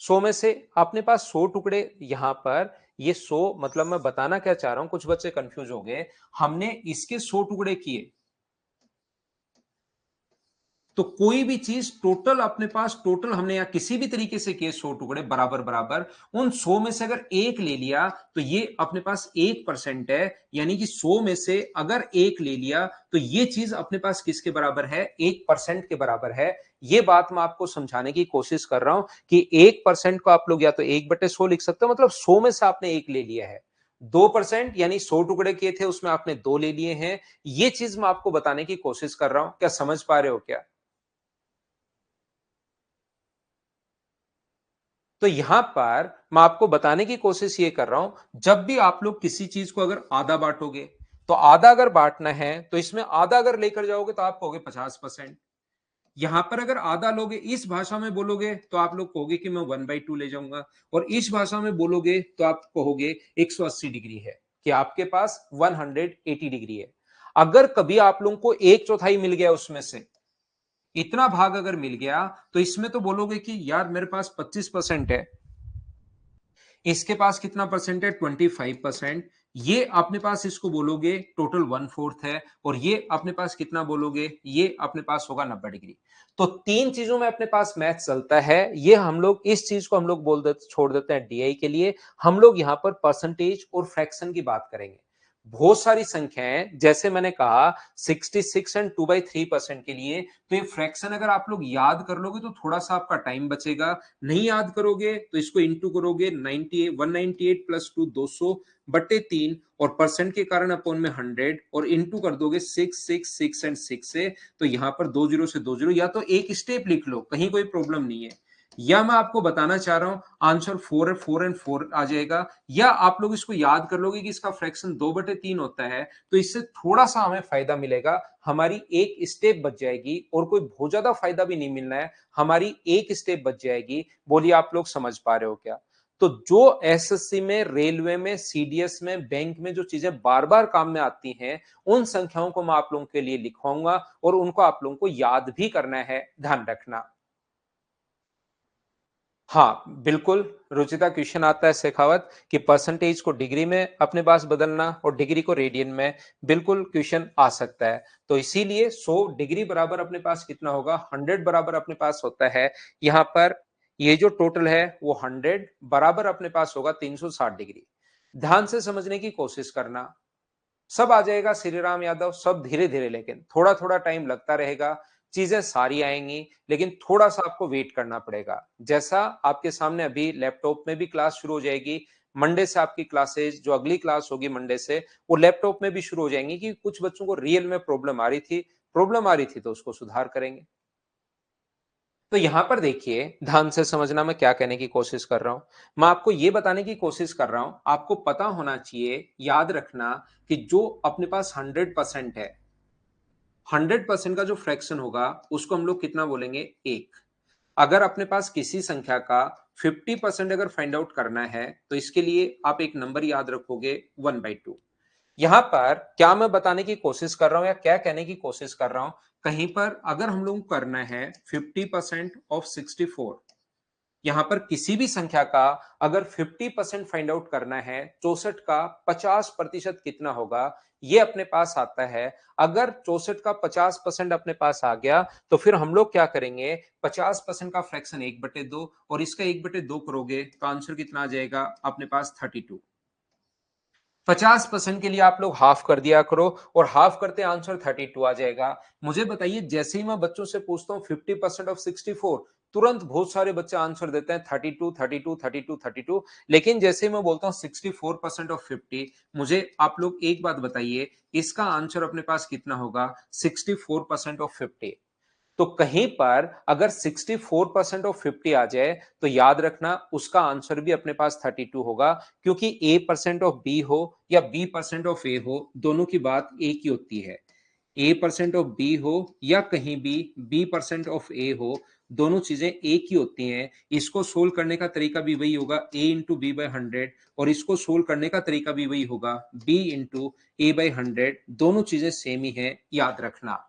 100 में से अपने पास 100 टुकड़े, यहां पर ये 100 मतलब मैं बताना क्या चाह रहा हूं, कुछ बच्चे कंफ्यूज हो गए। हमने इसके 100 टुकड़े किए तो कोई भी चीज टोटल अपने पास, टोटल हमने या किसी भी तरीके से किए 100 टुकड़े बराबर बराबर, उन 100 में से अगर एक ले लिया तो ये अपने पास 1% है। यानी कि 100 में से अगर एक ले लिया तो ये चीज अपने पास किसके बराबर है, 1% के बराबर है। ये बात मैं आपको समझाने की कोशिश कर रहा हूं कि 1% को आप लोग या तो 1/100 लिख सकते हो, मतलब 100 में से आपने एक ले लिया है। 2% यानी 100 टुकड़े किए थे उसमें आपने दो ले लिए हैं। ये चीज मैं आपको बताने की कोशिश कर रहा हूं, क्या समझ पा रहे हो क्या? तो यहां पर मैं आपको बताने की कोशिश ये कर रहा हूं, जब भी आप लोग किसी चीज को अगर आधा बांटोगे तो आधा अगर बांटना है तो इसमें आधा अगर लेकर जाओगे तो आप कहोगे 50%। यहां पर अगर आधा लोगे, इस भाषा में बोलोगे तो आप लोग कहोगे कि मैं 1/2 ले जाऊंगा, और इस भाषा में बोलोगे तो आप कहोगे 180 डिग्री है, कि आपके पास 180 डिग्री है। अगर कभी आप लोगों को एक चौथाई मिल गया, उसमें से इतना भाग अगर मिल गया तो इसमें तो बोलोगे कि यार मेरे पास 25% है, इसके पास कितना परसेंट है, 25%। ये अपने पास इसको बोलोगे टोटल 1/4 है, और ये अपने पास कितना बोलोगे, ये अपने पास होगा 90 डिग्री। तो तीन चीजों में अपने पास मैथ चलता है। ये हम लोग इस चीज को हम लोग बोल देते, छोड़ देते हैं डीआई के लिए। हम लोग यहां पर परसेंटेज और फ्रैक्शन की बात करेंगे। बहुत सारी संख्याएं, जैसे मैंने कहा 66 एंड 2/3% के लिए, तो ये फ्रैक्शन अगर आप लोग याद कर लोगे तो थोड़ा सा आपका टाइम बचेगा। नहीं याद करोगे तो इसको इंटू करोगे, 98 198 प्लस 2 200/3, और परसेंट के कारण अपॉन में 100, और इंटू कर दोगे 6 एंड 6 से। तो यहां पर दो जीरो से दो जीरो, या तो एक स्टेप लिख लो, कहीं कोई प्रॉब्लम नहीं है, या मैं आपको बताना चाह रहा हूं आंसर 4 आ जाएगा, या आप लोग इसको याद कर लोगे कि इसका फ्रैक्शन 2/3 होता है, तो इससे थोड़ा सा हमें फायदा मिलेगा, हमारी एक स्टेप बच जाएगी, और कोई बहुत ज्यादा फायदा भी नहीं मिलना है, हमारी एक स्टेप बच जाएगी। बोलिए आप लोग समझ पा रहे हो क्या? तो जो एसएससी में, रेलवे में, सीडीएस में, बैंक में जो चीजें बार बार काम में आती हैं, उन संख्याओं को मैं आप लोगों के लिए लिखवाऊंगा और उनको आप लोगों को याद भी करना है, ध्यान रखना। हाँ, बिल्कुल, रुचिता क्वेश्चन आता है शेखावत कि परसेंटेज को डिग्री में अपने पास बदलना और डिग्री को रेडियन में, बिल्कुल क्वेश्चन आ सकता है। तो इसीलिए 100 डिग्री बराबर अपने पास कितना होगा, 100 बराबर अपने पास होता है। यहाँ पर ये जो टोटल है वो 100 बराबर अपने पास होगा 360 डिग्री। ध्यान से समझने की कोशिश करना, सब आ जाएगा श्री राम यादव, सब धीरे धीरे, लेकिन थोड़ा थोड़ा टाइम लगता रहेगा, चीजें सारी आएंगी, लेकिन थोड़ा सा आपको वेट करना पड़ेगा। जैसा आपके सामने अभी लैपटॉप में भी क्लास शुरू हो जाएगी, मंडे से आपकी क्लासेस, जो अगली क्लास होगी मंडे से, वो लैपटॉप में भी शुरू हो जाएंगी, कि कुछ बच्चों को रियल में प्रॉब्लम आ रही थी तो उसको सुधार करेंगे। तो यहां पर देखिए, ध्यान से समझना मैं क्या कहने की कोशिश कर रहा हूं। मैं आपको यह बताने की कोशिश कर रहा हूं, आपको पता होना चाहिए, याद रखना कि जो अपने पास 100% है, 100% का जो फ्रैक्शन होगा उसको हम लोग कितना बोलेंगे, 1। अगर अपने पास किसी संख्या का 50% अगर फाइंड आउट करना है तो इसके लिए आप एक नंबर याद रखोगे 1/2। यहां पर क्या मैं बताने की कोशिश कर रहा हूं या क्या कहने की कोशिश कर रहा हूं, कहीं पर अगर हम लोग को करना है 50% ऑफ 64, यहां पर किसी भी संख्या का अगर 50% फाइंड आउट करना है, 64 का 50% कितना होगा, ये अपने पास आता है। अगर 64 का 50% अपने पास आ गया तो फिर हम लोग क्या करेंगे, 50% का फ्रैक्शन 1/2 और इसका 1/2 करोगे तो आंसर कितना आ जाएगा अपने पास, 32। 50% के लिए आप लोग हाफ कर दिया करो और हाफ करते आंसर 32 आ जाएगा। मुझे बताइए, जैसे ही मैं बच्चों से पूछता हूँ 50% ऑफ 64, तुरंत बहुत सारे बच्चे आंसर देते हैं 32 32 32 32। लेकिन जैसे ही मैं बोलता हूँ 64% ऑफ 50, मुझे आप लोग एक बात बताइए, इसका आंसर अपने पास कितना होगा, 64% ऑफ 50। तो कहीं पर अगर 64% ऑफ 50 आ जाए तो याद रखना उसका आंसर भी अपने पास 32 होगा, क्योंकि ए परसेंट ऑफ बी हो या बी परसेंट ऑफ ए हो, दोनों की बात एक ही होती है। ए परसेंट ऑफ बी हो या कहीं भी बी परसेंट ऑफ ए हो, दोनों चीजें एक ही होती हैं। इसको सोल्व करने का तरीका भी वही होगा, ए इंटू बी बाई 100, और इसको सोल्व करने का तरीका भी वही होगा, बी इंटू ए बाई 100। दोनों चीजें सेम ही है, याद रखना।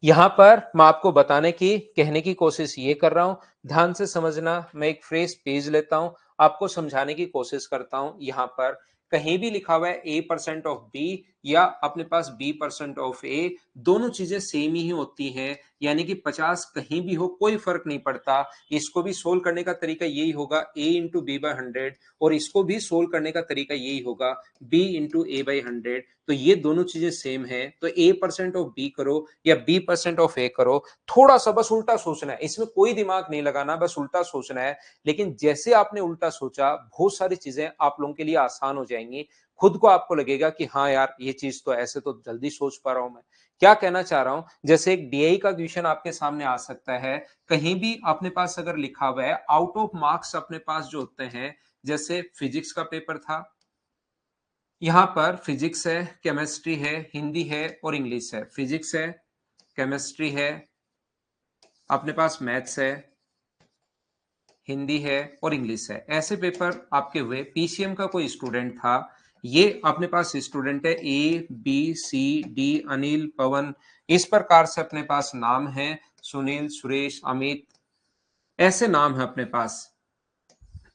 यहां पर मैं आपको बताने की कहने की कोशिश ये कर रहा हूं, ध्यान से समझना। मैं एक फ्रेज पेज लेता हूं, आपको समझाने की कोशिश करता हूं। यहां पर कहीं भी लिखा हुआ है ए परसेंट ऑफ बी या अपने पास बी परसेंट ऑफ ए, दोनों चीजें सेम ही होती हैं। यानी कि 50 कहीं भी हो कोई फर्क नहीं पड़ता। इसको भी सोल्व करने का तरीका यही होगा, ए इंटू बी बाई 100, और इसको भी सोल्व करने का तरीका यही होगा, बी इंटू ए बाई 100। तो ये दोनों चीजें सेम है, तो ए परसेंट ऑफ बी करो या बी परसेंट ऑफ ए करो, थोड़ा सा बस उल्टा सोचना है, इसमें कोई दिमाग नहीं लगाना, बस उल्टा सोचना है। लेकिन जैसे आपने उल्टा सोचा, बहुत सारी चीजें आप लोगों के लिए आसान हो जाएंगी। खुद को आपको लगेगा कि हाँ यार, ये चीज तो ऐसे तो जल्दी सोच पा रहा हूं मैं। क्या कहना चाह रहा हूं, जैसे एक डीआई का क्वेश्चन आपके सामने आ सकता है, कहीं भी अपने पास अगर लिखा हुआ है आउट ऑफ मार्क्स अपने पास जो होते हैं, जैसे फिजिक्स का पेपर था, यहां पर फिजिक्स है, केमिस्ट्री है, हिंदी है और इंग्लिश है। फिजिक्स है, केमिस्ट्री है, अपने पास मैथ्स है, हिंदी है और इंग्लिश है। ऐसे पेपर आपके हुए, पीसीएम का कोई स्टूडेंट था, ये अपने पास स्टूडेंट है, A B C D, Anil, Pawan, इस प्रकार से अपने पास नाम है, सुनील, सुरेश, अमित, ऐसे नाम है अपने पास।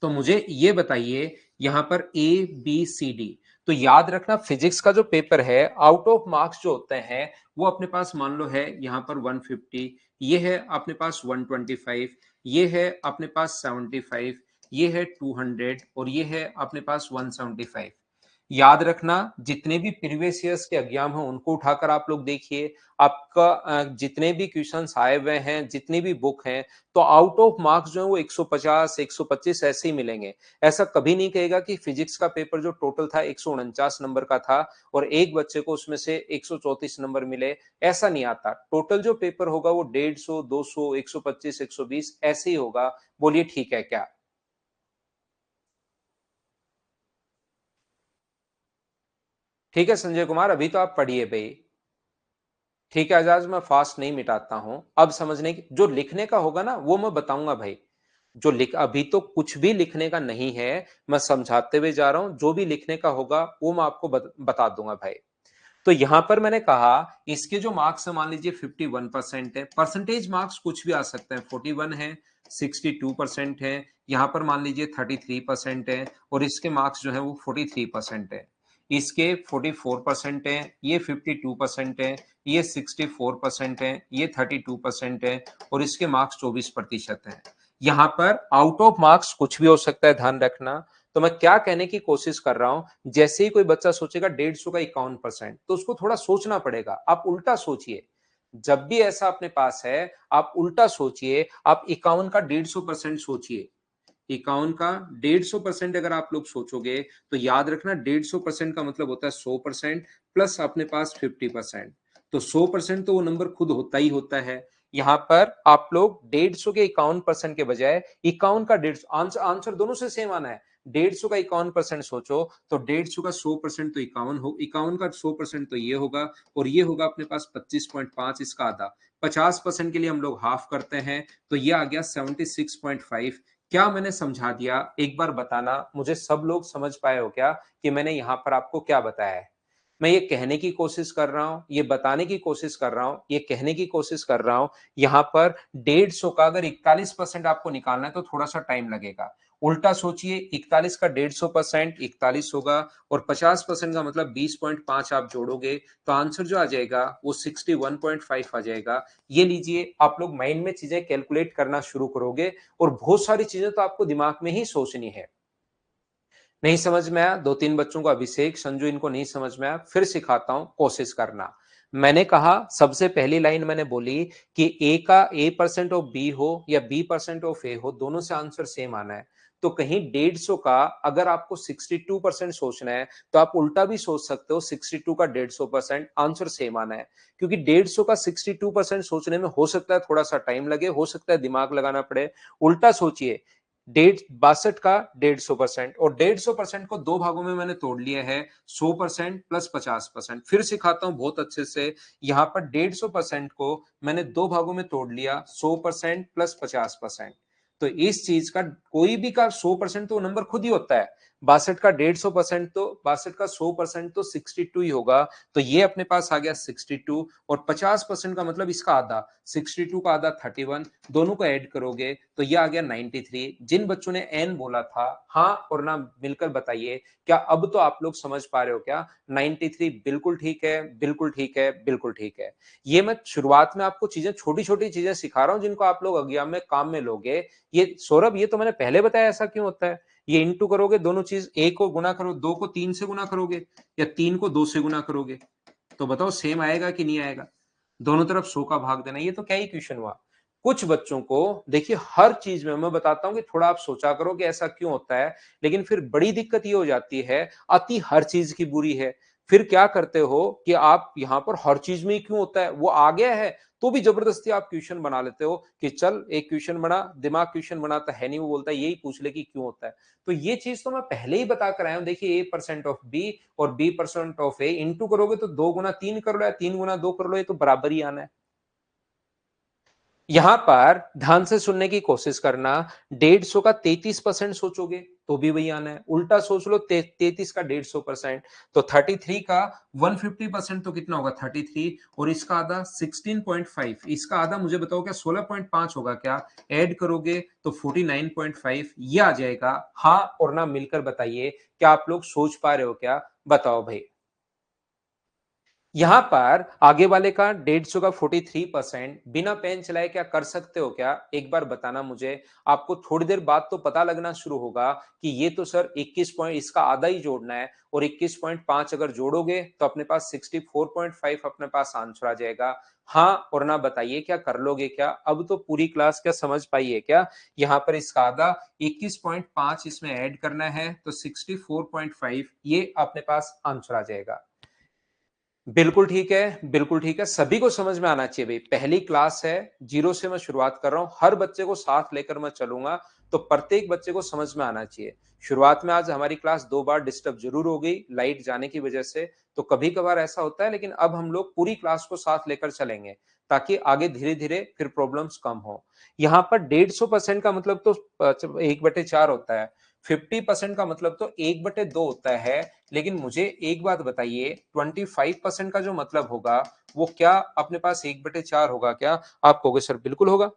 तो मुझे ये बताइए, यहां पर ए बी सी डी, तो याद रखना फिजिक्स का जो पेपर है, आउट ऑफ मार्क्स जो होते हैं वो अपने पास मान लो है यहां पर 150, ये है अपने पास 125, ये है अपने पास 75, ये है 200 और ये है अपने पास 175। याद रखना, जितने भी प्रीवियस ईयर्स के एग्जाम हैं उनको उठाकर आप लोग देखिए, आपका जितने भी क्वेश्चंस आए हुए हैं, जितनी भी बुक हैं, तो आउट ऑफ मार्क्स जो है वो 150 125 ऐसे ही मिलेंगे। ऐसा कभी नहीं कहेगा कि फिजिक्स का पेपर जो टोटल था 149 नंबर का था और एक बच्चे को उसमें से 134 नंबर मिले, ऐसा नहीं आता। टोटल जो पेपर होगा वो 150 200 125 120 ऐसे ही होगा। बोलिए ठीक है क्या? ठीक है संजय कुमार, अभी तो आप पढ़िए भाई। ठीक है आजाज, मैं फास्ट नहीं मिटाता हूं। अब समझने की, जो लिखने का होगा ना वो मैं बताऊंगा भाई। जो लिख, अभी तो कुछ भी लिखने का नहीं है, मैं समझाते हुए जा रहा हूं। जो भी लिखने का होगा वो मैं आपको बता दूंगा भाई। तो यहां पर मैंने कहा, इसके जो मार्क्स है मान लीजिए 51% है। परसेंटेज मार्क्स कुछ भी आ सकते हैं, 41 है, 62% है, यहां पर मान लीजिए 33% है, और इसके मार्क्स जो है वो 43% है। इसके 44% है, ये 52% है, ये 64% है, ये 32% है, और इसके मार्क्स 24% है। यहां पर आउट ऑफ मार्क्स कुछ भी हो सकता है, ध्यान रखना। तो मैं क्या कहने की कोशिश कर रहा हूं, जैसे ही कोई बच्चा सोचेगा 150 का 51%, तो उसको थोड़ा सोचना पड़ेगा। आप उल्टा सोचिए, जब भी ऐसा अपने पास है आप उल्टा सोचिए, आप 51 का 150% सोचिए। 51 का 150% अगर आप लोग सोचोगे तो याद रखना, 150% का मतलब होता है 100% प्लस अपने पास 50%। तो 100% तो वो नंबर खुद होता ही होता है। यहां पर आप लोग 150 के 51% के बजाय 51 का 150, आंसर आंसर दोनों से सेम आना है। 150 का 51% सोचो तो 150 का 100% तो 51 हो, 51 का 100% तो ये होगा और ये होगा अपने पास 25.5 इसका आधा। 50% के लिए हम लोग हाफ करते हैं तो ये आ गया 76.5। क्या मैंने समझा दिया? एक बार बताना मुझे, सब लोग समझ पाए हो क्या कि मैंने यहाँ पर आपको क्या बताया है? मैं ये कहने की कोशिश कर रहा हूँ, ये बताने की कोशिश कर रहा हूँ, ये कहने की कोशिश कर रहा हूँ, यहाँ पर 150 का अगर 41% आपको निकालना है तो थोड़ा-सा टाइम लगेगा। उल्टा सोचिए, 41 का 150% 41 होगा और 50% का मतलब 20.5 आप जोड़ोगे तो आंसर जो आ जाएगा वो 61.5 आ जाएगा। ये लीजिए, आप लोग माइंड में चीजें कैलकुलेट करना शुरू करोगे और बहुत सारी चीजें तो आपको दिमाग में ही सोचनी है। नहीं समझ में आया? 2-3 बच्चों को, अभिषेक, संजू, इनको नहीं समझ में आया, फिर सिखाता हूं, कोशिश करना। मैंने कहा, सबसे पहली लाइन मैंने बोली कि ए का ए परसेंट ऑफ बी हो या बी परसेंट ऑफ ए हो, दोनों से आंसर सेम आना है। तो कहीं 150 का अगर आपको 62% सोचना है तो आप उल्टा भी सोच सकते हो, 62 का 150% आंसर सेम आना है। क्योंकि 150 का 62% सोचने में हो सकता है थोड़ा सा टाइम लगे, हो सकता है दिमाग लगाना पड़े। उल्टा सोचिए, 62 का 150% और 150% को दो भागों में मैंने तोड़ लिया है, 100% प्लस 50%। फिर सिखाता हूं बहुत अच्छे से, यहां पर 150% को मैंने दो भागों में तोड़ लिया, 100% प्लस 50%। तो इस चीज का कोई भी का 100% तो नंबर खुद ही होता है। 62 का 150% तो 62 का 100% तो 62 ही होगा। तो ये अपने पास आ गया 62 और 50% का मतलब इसका आधा, 62 का आधा 31, दोनों को ऐड करोगे तो ये आ गया 93। जिन बच्चों ने एन बोला था, हाँ और ना मिलकर बताइए, क्या अब तो आप लोग समझ पा रहे हो क्या? 93 बिल्कुल ठीक है, बिल्कुल ठीक है, बिल्कुल ठीक है। ये मैं शुरुआत में आपको चीजें, छोटी छोटी चीजें सिखा रहा हूं जिनको आप लोग एग्जाम में काम में लोगे। ये सौरभ, ये तो मैंने पहले बताया, ऐसा क्यों होता है? ये इंटू करोगे, दोनों चीज, एक को गुना करो, दो को तीन से गुना करोगे या तीन को दो से गुना करोगे, तो बताओ सेम आएगा कि नहीं आएगा? दोनों तरफ 100 का भाग देना, ये तो क्या ही क्वेश्चन हुआ। कुछ बच्चों को देखिए, हर चीज में मैं बताता हूं कि थोड़ा आप सोचा करो कि ऐसा क्यों होता है, लेकिन फिर बड़ी दिक्कत ये हो जाती है, अति हर चीज की बुरी है। फिर क्या करते हो कि आप यहां पर हर चीज में ही क्यों होता है, वो आ गया है तो भी जबरदस्ती आप क्वेश्चन बना लेते हो कि चल एक क्वेश्चन बना, दिमाग क्वेश्चन बनाता है नहीं, वो बोलता है यही पूछ ले कि क्यों होता है। तो ये चीज तो मैं पहले ही बता कर आया हूं, देखिए ए परसेंट ऑफ बी और B percent of A into करोगे तो 2 गुना 3 कर लो या 3 गुना 2 कर लो, ये तो बराबर ही आना है। यहां पर ध्यान से सुनने की कोशिश करना, 150 का 33% सोचोगे तो भी वही आना है। उल्टा सोच लो, 33 का 150%, तो 33 का 150% तो कितना होगा? 33 और इसका आधा 16.5, इसका आधा मुझे बताओ क्या 16.5 होगा क्या? ऐड करोगे तो 49.5 ये आ जाएगा। हाँ और ना मिलकर बताइए, क्या आप लोग सोच पा रहे हो क्या? बताओ भाई। यहां पर आगे वाले का 150 का 43%, बिना पेन चलाए क्या कर सकते हो क्या? एक बार बताना मुझे। आपको थोड़ी देर बाद तो पता लगना शुरू होगा कि ये तो सर 21 पॉइंट, इसका आधा ही जोड़ना है और 21.5 अगर जोड़ोगे तो अपने पास 64.5 अपने पास आंसर आ जाएगा। हाँ और ना बताइए, क्या कर लोगे क्या? अब तो पूरी क्लास क्या समझ पाइए क्या? यहाँ पर इसका आधा 21.5 इसमें ऐड करना है तो 64.5 ये अपने पास आंसर आ जाएगा। बिल्कुल ठीक है, बिल्कुल ठीक है। सभी को समझ में आना चाहिए भई। पहली क्लास है, ज़ीरो से मैं शुरुआत कर रहा हूँ। हर बच्चे को साथ लेकर मैं चलूँगा, तो प्रत्येक बच्चे को समझ में आना चाहिए। शुरुआत में आज हमारी क्लास 2 बार डिस्टर्ब ज़रूर हो गई, लाइट जाने की वजह से, तो कभी-कभार ऐसा होता है, लेकिन अब हम लोग पूरी क्लास को साथ लेकर चलेंगे, ताकि आगे धीरे-धीरे फिर प्रॉब्लम्स कम हो। यहाँ पर 150% का मतलब तो 1/4 होता है। 50% का मतलब तो 1/2 होता है। लेकिन मुझे एक बात बताइए, 25% का जो मतलब होगा वो क्या अपने पास 1/4 होगा क्या? आप कहोगे सर बिल्कुल होगा।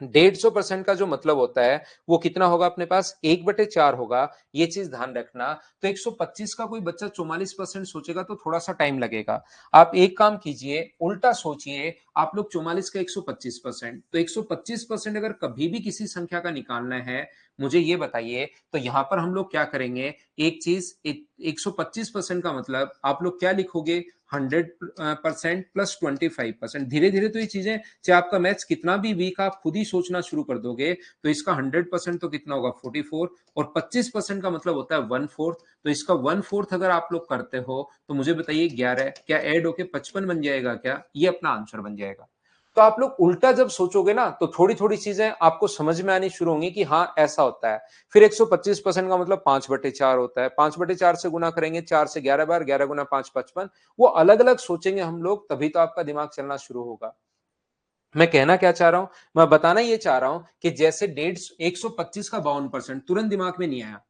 150% का जो मतलब होता है वो कितना होगा अपने पास? 1/4 होगा। ये चीज ध्यान रखना। तो 125 का कोई बच्चा 44% सोचेगा तो थोड़ा सा टाइम लगेगा। आप एक काम कीजिए, उल्टा सोचिए, आप लोग 44 का 125%, तो 125% अगर कभी भी किसी संख्या का निकालना है, मुझे ये बताइए, तो यहां पर हम लोग क्या करेंगे? एक चीज, 125% का मतलब आप लोग क्या लिखोगे? 100% प्लस 25%। धीरे धीरे तो ये चीजें, चाहे आपका मैथ्स कितना भी वीक, आप खुद ही सोचना शुरू कर दोगे, तो इसका 100% तो कितना होगा? 44 और 25% का मतलब होता है 1/4। तो इसका 1/4 अगर आप लोग करते हो तो मुझे बताइए 11 क्या ऐड होके 55 बन जाएगा क्या? ये अपना आंसर बन जाएगा। तो आप लोग उल्टा जब सोचोगे ना, तो थोड़ी-थोड़ी चीज़ें आपको समझ में आनी शुरू होंगी कि हाँ, ऐसा होता है। फिर 125% का मतलब 5/4 होता है। 5/4 से गुना करेंगे, 4 से 11 बार, 11 गुना 5 55। वो अलग-अलग सोचेंगे हम लोग, तभी तो आपका दिमाग चलना शुरू होगा। मैं कहना क्या चाह रहा हूँ? मैं बताना ये चाह रहा हूँ कि जैसे डेढ़ 125 का 52% तुरंत दिमाग में नहीं आया।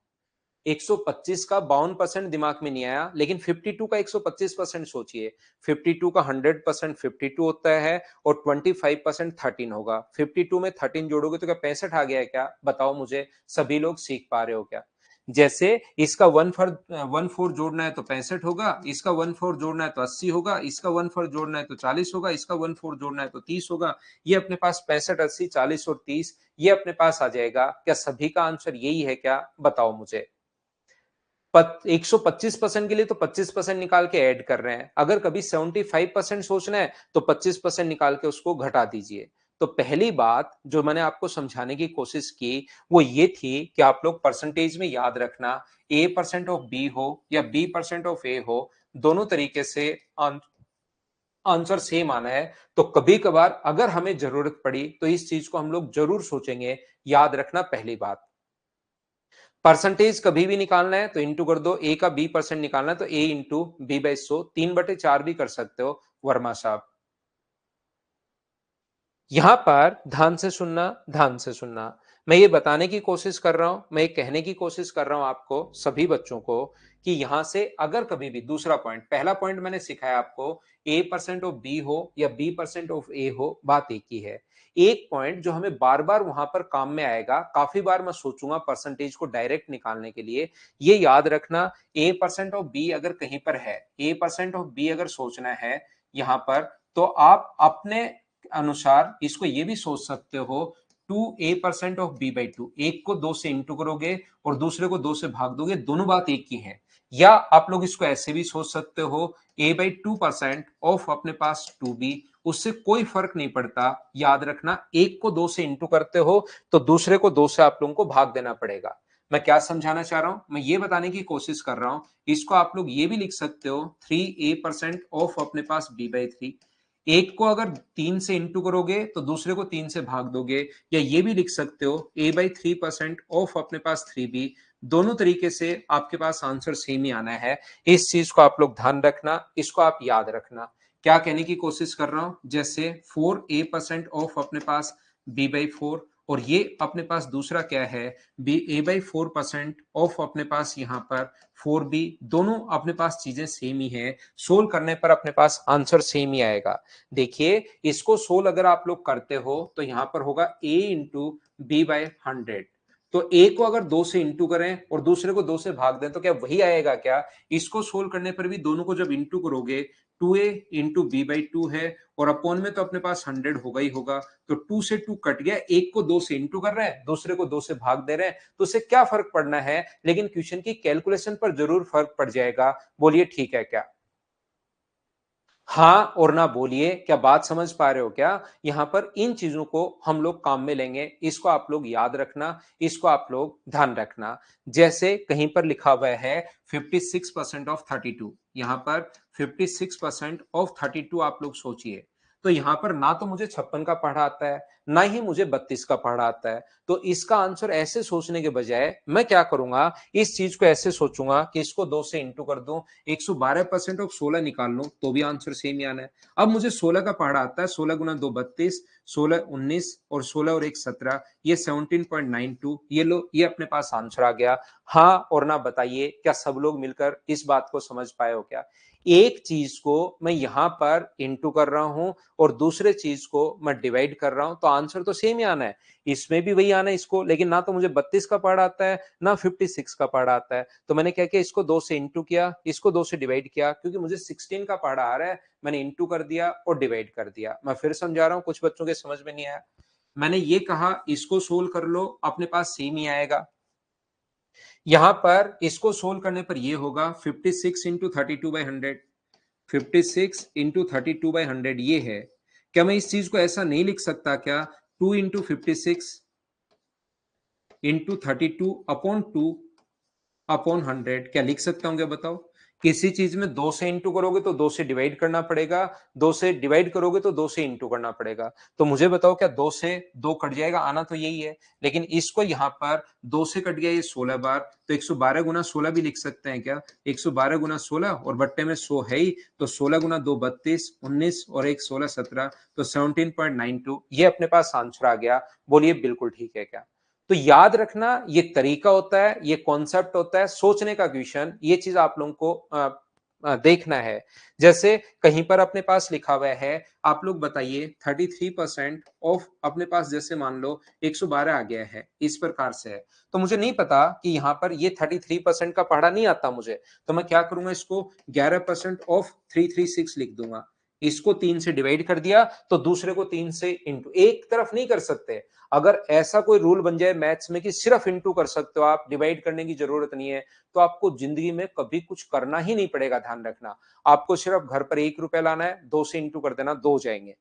125 का 52% दिमाग में नहीं आया, लेकिन 52 का 125% सोचिए। 52 का 100% 52 होता है और 25% 13 होगा। 52 में 13 जोड़ोगे तो क्या 65 आ गया है क्या? बताओ मुझे, सभी लोग सीख पा रहे हो क्या? जैसे इसका 1/4 जोड़ना है तो 65 होगा, इसका 1/4 जोड़ना है तो 80 होगा, इसका 1/4 जोड़ना है तो 40 होगा, इसका 1/4 जोड़ना है तो 30 होगा। ये अपने पास 65, 80, 40 और 30 ये अपने पास आ जाएगा। क्या सभी का आंसर यही है क्या? बताओ मुझे। 125% के लिए तो 25% निकाल के ऐड कर रहे हैं। अगर कभी 75% सोचना है तो 25% निकाल के उसको घटा दीजिए। तो पहली बात जो मैंने आपको समझाने की कोशिश की वो ये थी कि आप लोग परसेंटेज में याद रखना, ए परसेंट ऑफ बी हो या बी परसेंट ऑफ ए हो, दोनों तरीके से आंसर सेम आना है। तो कभी कभार अगर हमें जरूरत पड़ी तो इस चीज को हम लोग जरूर सोचेंगे। याद रखना पहली बात। परसेंटेज कभी भी निकालना है तो इंटू कर दो। ए का बी परसेंट निकालना है तो ए इंटू बी बाई 100, 3/4 भी कर सकते हो वर्मा साहब। यहां पर ध्यान से सुनना, ध्यान से सुनना। मैं ये बताने की कोशिश कर रहा हूं, मैं ये कहने की कोशिश कर रहा हूं आपको सभी बच्चों को कि यहां से अगर कभी भी दूसरा पॉइंट, पहला पॉइंट मैंने सिखाया आपको, ए परसेंट ऑफ बी हो या बी परसेंट ऑफ ए हो, बात एक ही है। एक पॉइंट जो हमें बार बार वहां पर काम में आएगा, काफी बार मैं सोचूंगा परसेंटेज को डायरेक्ट निकालने के लिए, ये याद रखना। ए परसेंट ऑफ बी अगर कहीं पर है, ए परसेंट ऑफ बी अगर सोचना है यहां पर, तो आप अपने अनुसार इसको ये भी सोच सकते हो, 2a% ऑफ b/2। एक को 2 से इंटू करोगे और दूसरे को 2 से भाग दोगे, दोनों बात एक ही है। या आप लोग इसको ऐसे भी सोच सकते हो, a/2% ऑफ अपने पास 2b। उससे कोई फर्क नहीं पड़ता। याद रखना, एक को 2 से इंटू करते हो तो दूसरे को 2 से आप लोगों को भाग देना पड़ेगा। मैं क्या समझाना चाह रहा हूं, मैं ये बताने की कोशिश कर रहा हूं। इसको आप लोग ये भी लिख सकते हो, 3a% ऑफ अपने पास b/3। एक को अगर 3 से इंटू करोगे तो दूसरे को 3 से भाग दोगे। या ये भी लिख सकते हो, a/3% ऑफ अपने पास 3b। दोनों तरीके से आपके पास आंसर सेम ही आना है। इस चीज को आप लोग ध्यान रखना, इसको आप याद रखना। क्या कहने की कोशिश कर रहा हूं, जैसे 4a% ऑफ अपने पास b/4, और ये अपने पास दूसरा क्या है, बी a/4% ऑफ अपने पास यहाँ पर 4b। दोनों अपने पास चीजें सेम ही है। सोल्व करने पर अपने पास आंसर सेम ही आएगा। देखिए, इसको सोल्व अगर आप लोग करते हो तो यहां पर होगा a इंटू b/100। तो a को अगर 2 से इंटू करें और दूसरे को 2 से भाग दें तो क्या वही आएगा क्या? इसको सोल्व करने पर भी दोनों को जब इंटू करोगे, 2a इंटू b/2 है और अपॉन में तो अपने पास 100 होगा ही होगा। तो 2 से 2 कट गया, एक को 2 से इंटू कर रहे हैं, दूसरे को 2 से भाग दे रहे हैं, तो उससे क्या फर्क पड़ना है, लेकिन क्वेश्चन की कैलकुलेशन पर जरूर फर्क पड़ जाएगा। बोलिए ठीक है क्या? हाँ और ना बोलिए, क्या बात समझ पा रहे हो क्या? यहां पर इन चीजों को हम लोग काम में लेंगे, इसको आप लोग याद रखना, इसको आप लोग ध्यान रखना। जैसे कहीं पर लिखा हुआ है 56% ऑफ 32, यहां पर 56% ऑफ 32 आप लोग सोचिए। तो यहां पर ना तो मुझे 56 का पढ़ा आता है, ना ही मुझे 32 का पढ़ा आता है। तो इसका आंसर ऐसे सोचने के बजाय मैं क्या करूंगा, इस चीज को ऐसे सोचूंगा कि इसको 2 से इंटू कर दूं, 112% ऑफ 16 निकाल लो तो भी आंसर सेम ही आना है। अब मुझे 16 का पहाड़ा आता है, 16 गुना 2 32, 16 19 और 16 और 1 17, ये 17.92। ये लो, ये अपने पास आंसर आ गया। हाँ और ना बताइए, क्या सब लोग मिलकर इस बात को समझ पाए हो क्या? एक चीज को मैं यहां पर इंटू कर रहा हूं और दूसरे चीज को मैं डिवाइड कर रहा हूं, तो आंसर तो सेम ही आना है। इसमें भी वही आना है इसको, लेकिन ना तो मुझे 32 का पहाड़ा आता है, ना 56 का पहाड़ा आता है। तो मैंने क्या किया, इसको 2 से इंटू किया, इसको 2 से डिवाइड किया, क्योंकि मुझे 16 का पहाड़ा आ रहा है, मैंने इंटू कर दिया और डिवाइड कर दिया। मैं फिर समझा रहा हूं, कुछ बच्चों के समझ में नहीं आया। मैंने ये कहा इसको सोल्व कर लो, अपने पास सेम ही आएगा। यहां पर इसको सोल्व करने पर ये होगा 56 इंटू 32/100। 56 इंटू 32/100 ये है। क्या मैं इस चीज को ऐसा नहीं लिख सकता क्या, 2 इंटू 56 इंटू 32 अपॉन 2 अपॉन 100? क्या लिख सकता हूँ क्या, बताओ? किसी चीज में 2 से इंटू करोगे तो 2 से डिवाइड करना पड़ेगा, 2 से डिवाइड करोगे तो 2 से इंटू करना पड़ेगा। तो मुझे बताओ क्या 2 से 2 कट जाएगा? आना तो यही है, लेकिन इसको यहाँ पर 2 से कट गया ये 16 बार, तो 112 गुना 16 भी लिख सकते हैं क्या? 112 गुना 16 और बट्टे में 100 है ही, तो 16 गुना 2 32, 19 और 1 16 17, तो 17.92 ये अपने पास आंसर आ गया। बोलिए बिल्कुल ठीक है क्या? तो याद रखना ये तरीका होता है, ये कॉन्सेप्ट होता है, सोचने का क्वेश्चन, ये चीज आप लोगों को देखना है। जैसे कहीं पर अपने पास लिखा हुआ है, आप लोग बताइए 33% ऑफ अपने पास, जैसे मान लो 112 आ गया है, इस प्रकार से है। तो मुझे नहीं पता कि यहाँ पर ये 33% का पढ़ा नहीं आता मुझे, तो मैं क्या करूंगा, इसको 11% ऑफ 336 लिख दूंगा। इसको 3 से डिवाइड कर दिया तो दूसरे को 3 से इंटू, एक तरफ नहीं कर सकते। अगर ऐसा कोई रूल बन जाए मैथ्स में कि सिर्फ इंटू कर सकते हो आप, डिवाइड करने की जरूरत नहीं है, तो आपको जिंदगी में कभी कुछ करना ही नहीं पड़ेगा। ध्यान रखना, आपको सिर्फ घर पर 1 रुपया लाना है, 2 से इंटू कर देना, 2 हो जाएंगे।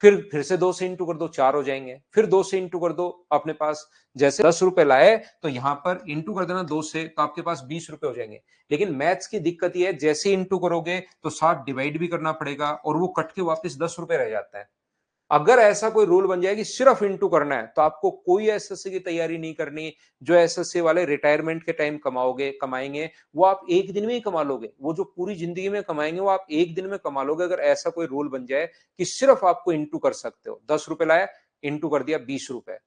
फिर से 2 से इंटू कर दो, 4 हो जाएंगे। फिर 2 से इंटू कर दो, अपने पास जैसे 10 रुपए लाए तो यहां पर इंटू कर देना 2 से, तो आपके पास 20 रुपए हो जाएंगे। लेकिन मैथ्स की दिक्कत यह है, जैसे इंटू करोगे तो साथ डिवाइड भी करना पड़ेगा और वो कट के वापस 10 रुपए रह जाता है। अगर ऐसा कोई रूल बन जाए कि सिर्फ इंटू करना है, तो आपको कोई एसएससी की तैयारी नहीं करनी। जो एसएससी वाले रिटायरमेंट के टाइम कमाएंगे, वो आप एक दिन में ही कमा लोगे। वो जो पूरी जिंदगी में कमाएंगे, वो आप एक दिन में कमा लोगे, अगर ऐसा कोई रूल बन जाए कि सिर्फ आपको इंटू कर सकते हो। 10 रुपए लाए, इंटू कर दिया 20 रुपए,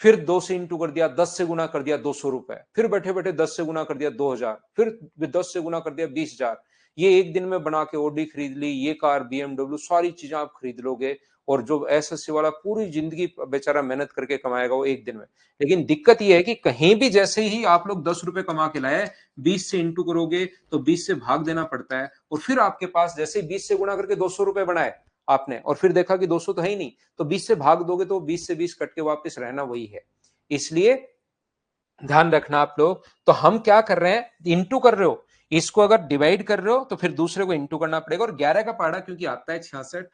फिर 2 से इंटू कर दिया, 10 से गुना कर दिया 200 रुपए, फिर बैठे बैठे 10 से गुना कर दिया 2000, फिर 10 से गुना कर दिया 20,000। ये एक दिन में बना के ओडी खरीद ली, ये कार बीएमडब्ल्यू, सारी चीजें आप खरीद लोगे। और जो एसएससी वाला पूरी जिंदगी बेचारा मेहनत करके कमाएगा, वो एक दिन में। लेकिन दिक्कत ये है कि कहीं भी जैसे ही आप लोग 10 रुपए कमा के लाए, 20 से इंटू करोगे तो 20 से भाग देना पड़ता है, और फिर आपके पास जैसे ही 20 से गुणा करके 200 रुपए बनाए आपने, और फिर देखा कि 200 तो है ही नहीं, तो 20 से भाग दोगे तो 20 से 20 कट के वापस रहना वही है। इसलिए ध्यान रखना आप लोग। तो हम क्या कर रहे हैं, इंटू कर रहे हो, इसको अगर डिवाइड कर रहे हो तो फिर दूसरे को इंटू करना पड़ेगा। और 11 का पहाड़ा क्योंकि आता है 66,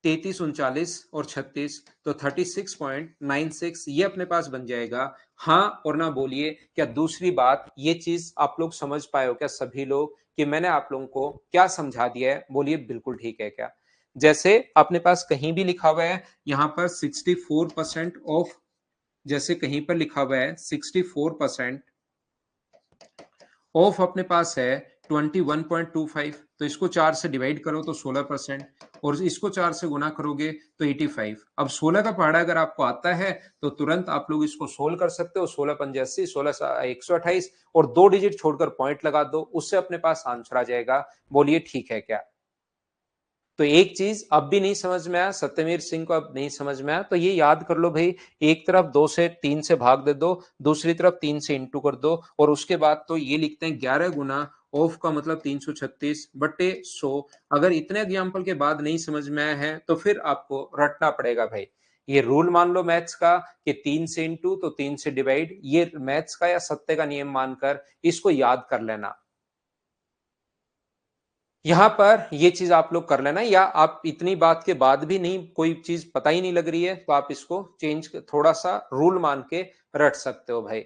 33, 39 और 36, तो 36.96 ये अपने पास बन जाएगा। हाँ और ना बोलिए क्या दूसरी बात, ये चीज आप लोग समझ पाए हो क्या सभी लोग, कि मैंने आप लोगों को क्या समझा दिया है? बोलिए बिल्कुल ठीक है क्या? जैसे अपने पास कहीं भी लिखा हुआ है यहां पर 64% ऑफ, जैसे कहीं पर लिखा हुआ है 64% ऑफ अपने पास है 21.25, तो इसको 4 से डिवाइड करो तो 16%, और इसको 4 से गुना करोगे तो 85। अब 16 का पहाड़ा अगर आपको आता है तो तुरंत आप लोग इसको सोल्व कर सकते हो। 16 पंजे 80, 16 128, और 2 डिजिट छोड़कर पॉइंट लगा दो, उससे अपने पास आंसर आ जाएगा। बोलिए ठीक है क्या? तो एक चीज अब भी नहीं समझ में आया, सत्यवीर सिंह को अब नहीं समझ में आया, तो ये याद कर लो भाई, एक तरफ 2 से 3 से भाग दे दो, दूसरी तरफ 3 से इंटू कर दो, और उसके बाद तो ये लिखते हैं 11 गुना ऑफ का मतलब 336 बट्टे 100। अगर इतने एग्जाम्पल के बाद नहीं समझ में आया है तो फिर आपको रटना पड़ेगा भाई। ये रूल मान लो मैथ्स का कि 3 से इंटू तो 3 से डिवाइड, ये मैथ्स का या सत्य का नियम मानकर इसको याद कर लेना। यहाँ पर ये चीज आप लोग कर लेना, या आप इतनी बात के बाद भी नहीं, कोई चीज पता ही नहीं लग रही है, तो आप इसको थोड़ा सा रूल मान के रट सकते हो भाई।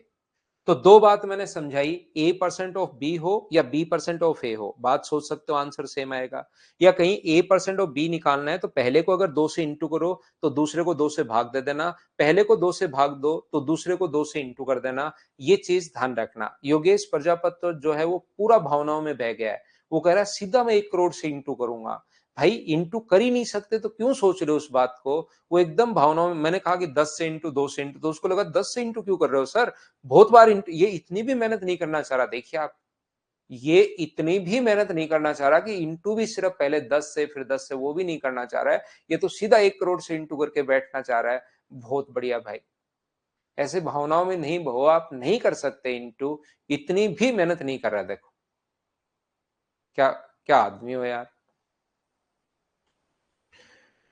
तो दो बात मैंने समझाई, ए परसेंट ऑफ बी हो या बी परसेंट ऑफ ए हो, बात सोच सकते हो आंसर सेम आएगा। या कहीं ए परसेंट ऑफ बी निकालना है तो पहले को अगर 2 से इंटू करो तो दूसरे को 2 से भाग दे देना, पहले को 2 से भाग दो तो दूसरे को 2 से इंटू कर देना। ये चीज ध्यान रखना। योगेश प्रजापत तो जो है वो पूरा भावनाओं में बह गया है, वो कह रहा है सीधा मैं 1 करोड़ से इंटू करूंगा। भाई इंटू कर ही नहीं सकते तो क्यों सोच रहे हो उस बात को? वो एकदम भावनाओं में, मैंने कहा कि 10 से इंटू, 2 से इंटू, तो उसको लगा 10 से इंटू क्यों कर रहे हो सर, बहुत बार ये इतनी भी मेहनत नहीं करना चाह रहा। देखिए आप, ये इतनी भी मेहनत नहीं करना चाह रहा कि इंटू भी सिर्फ पहले 10 से फिर 10 से, वो भी नहीं करना चाह रहा है। ये तो सीधा 1 करोड़ से इंटू करके बैठना चाह रहा है। बहुत बढ़िया भाई, ऐसे भावनाओं में नहीं बहो, आप नहीं कर सकते इंटू, इतनी भी मेहनत नहीं कर रहा। देखो क्या, क्या आदमी हो यार।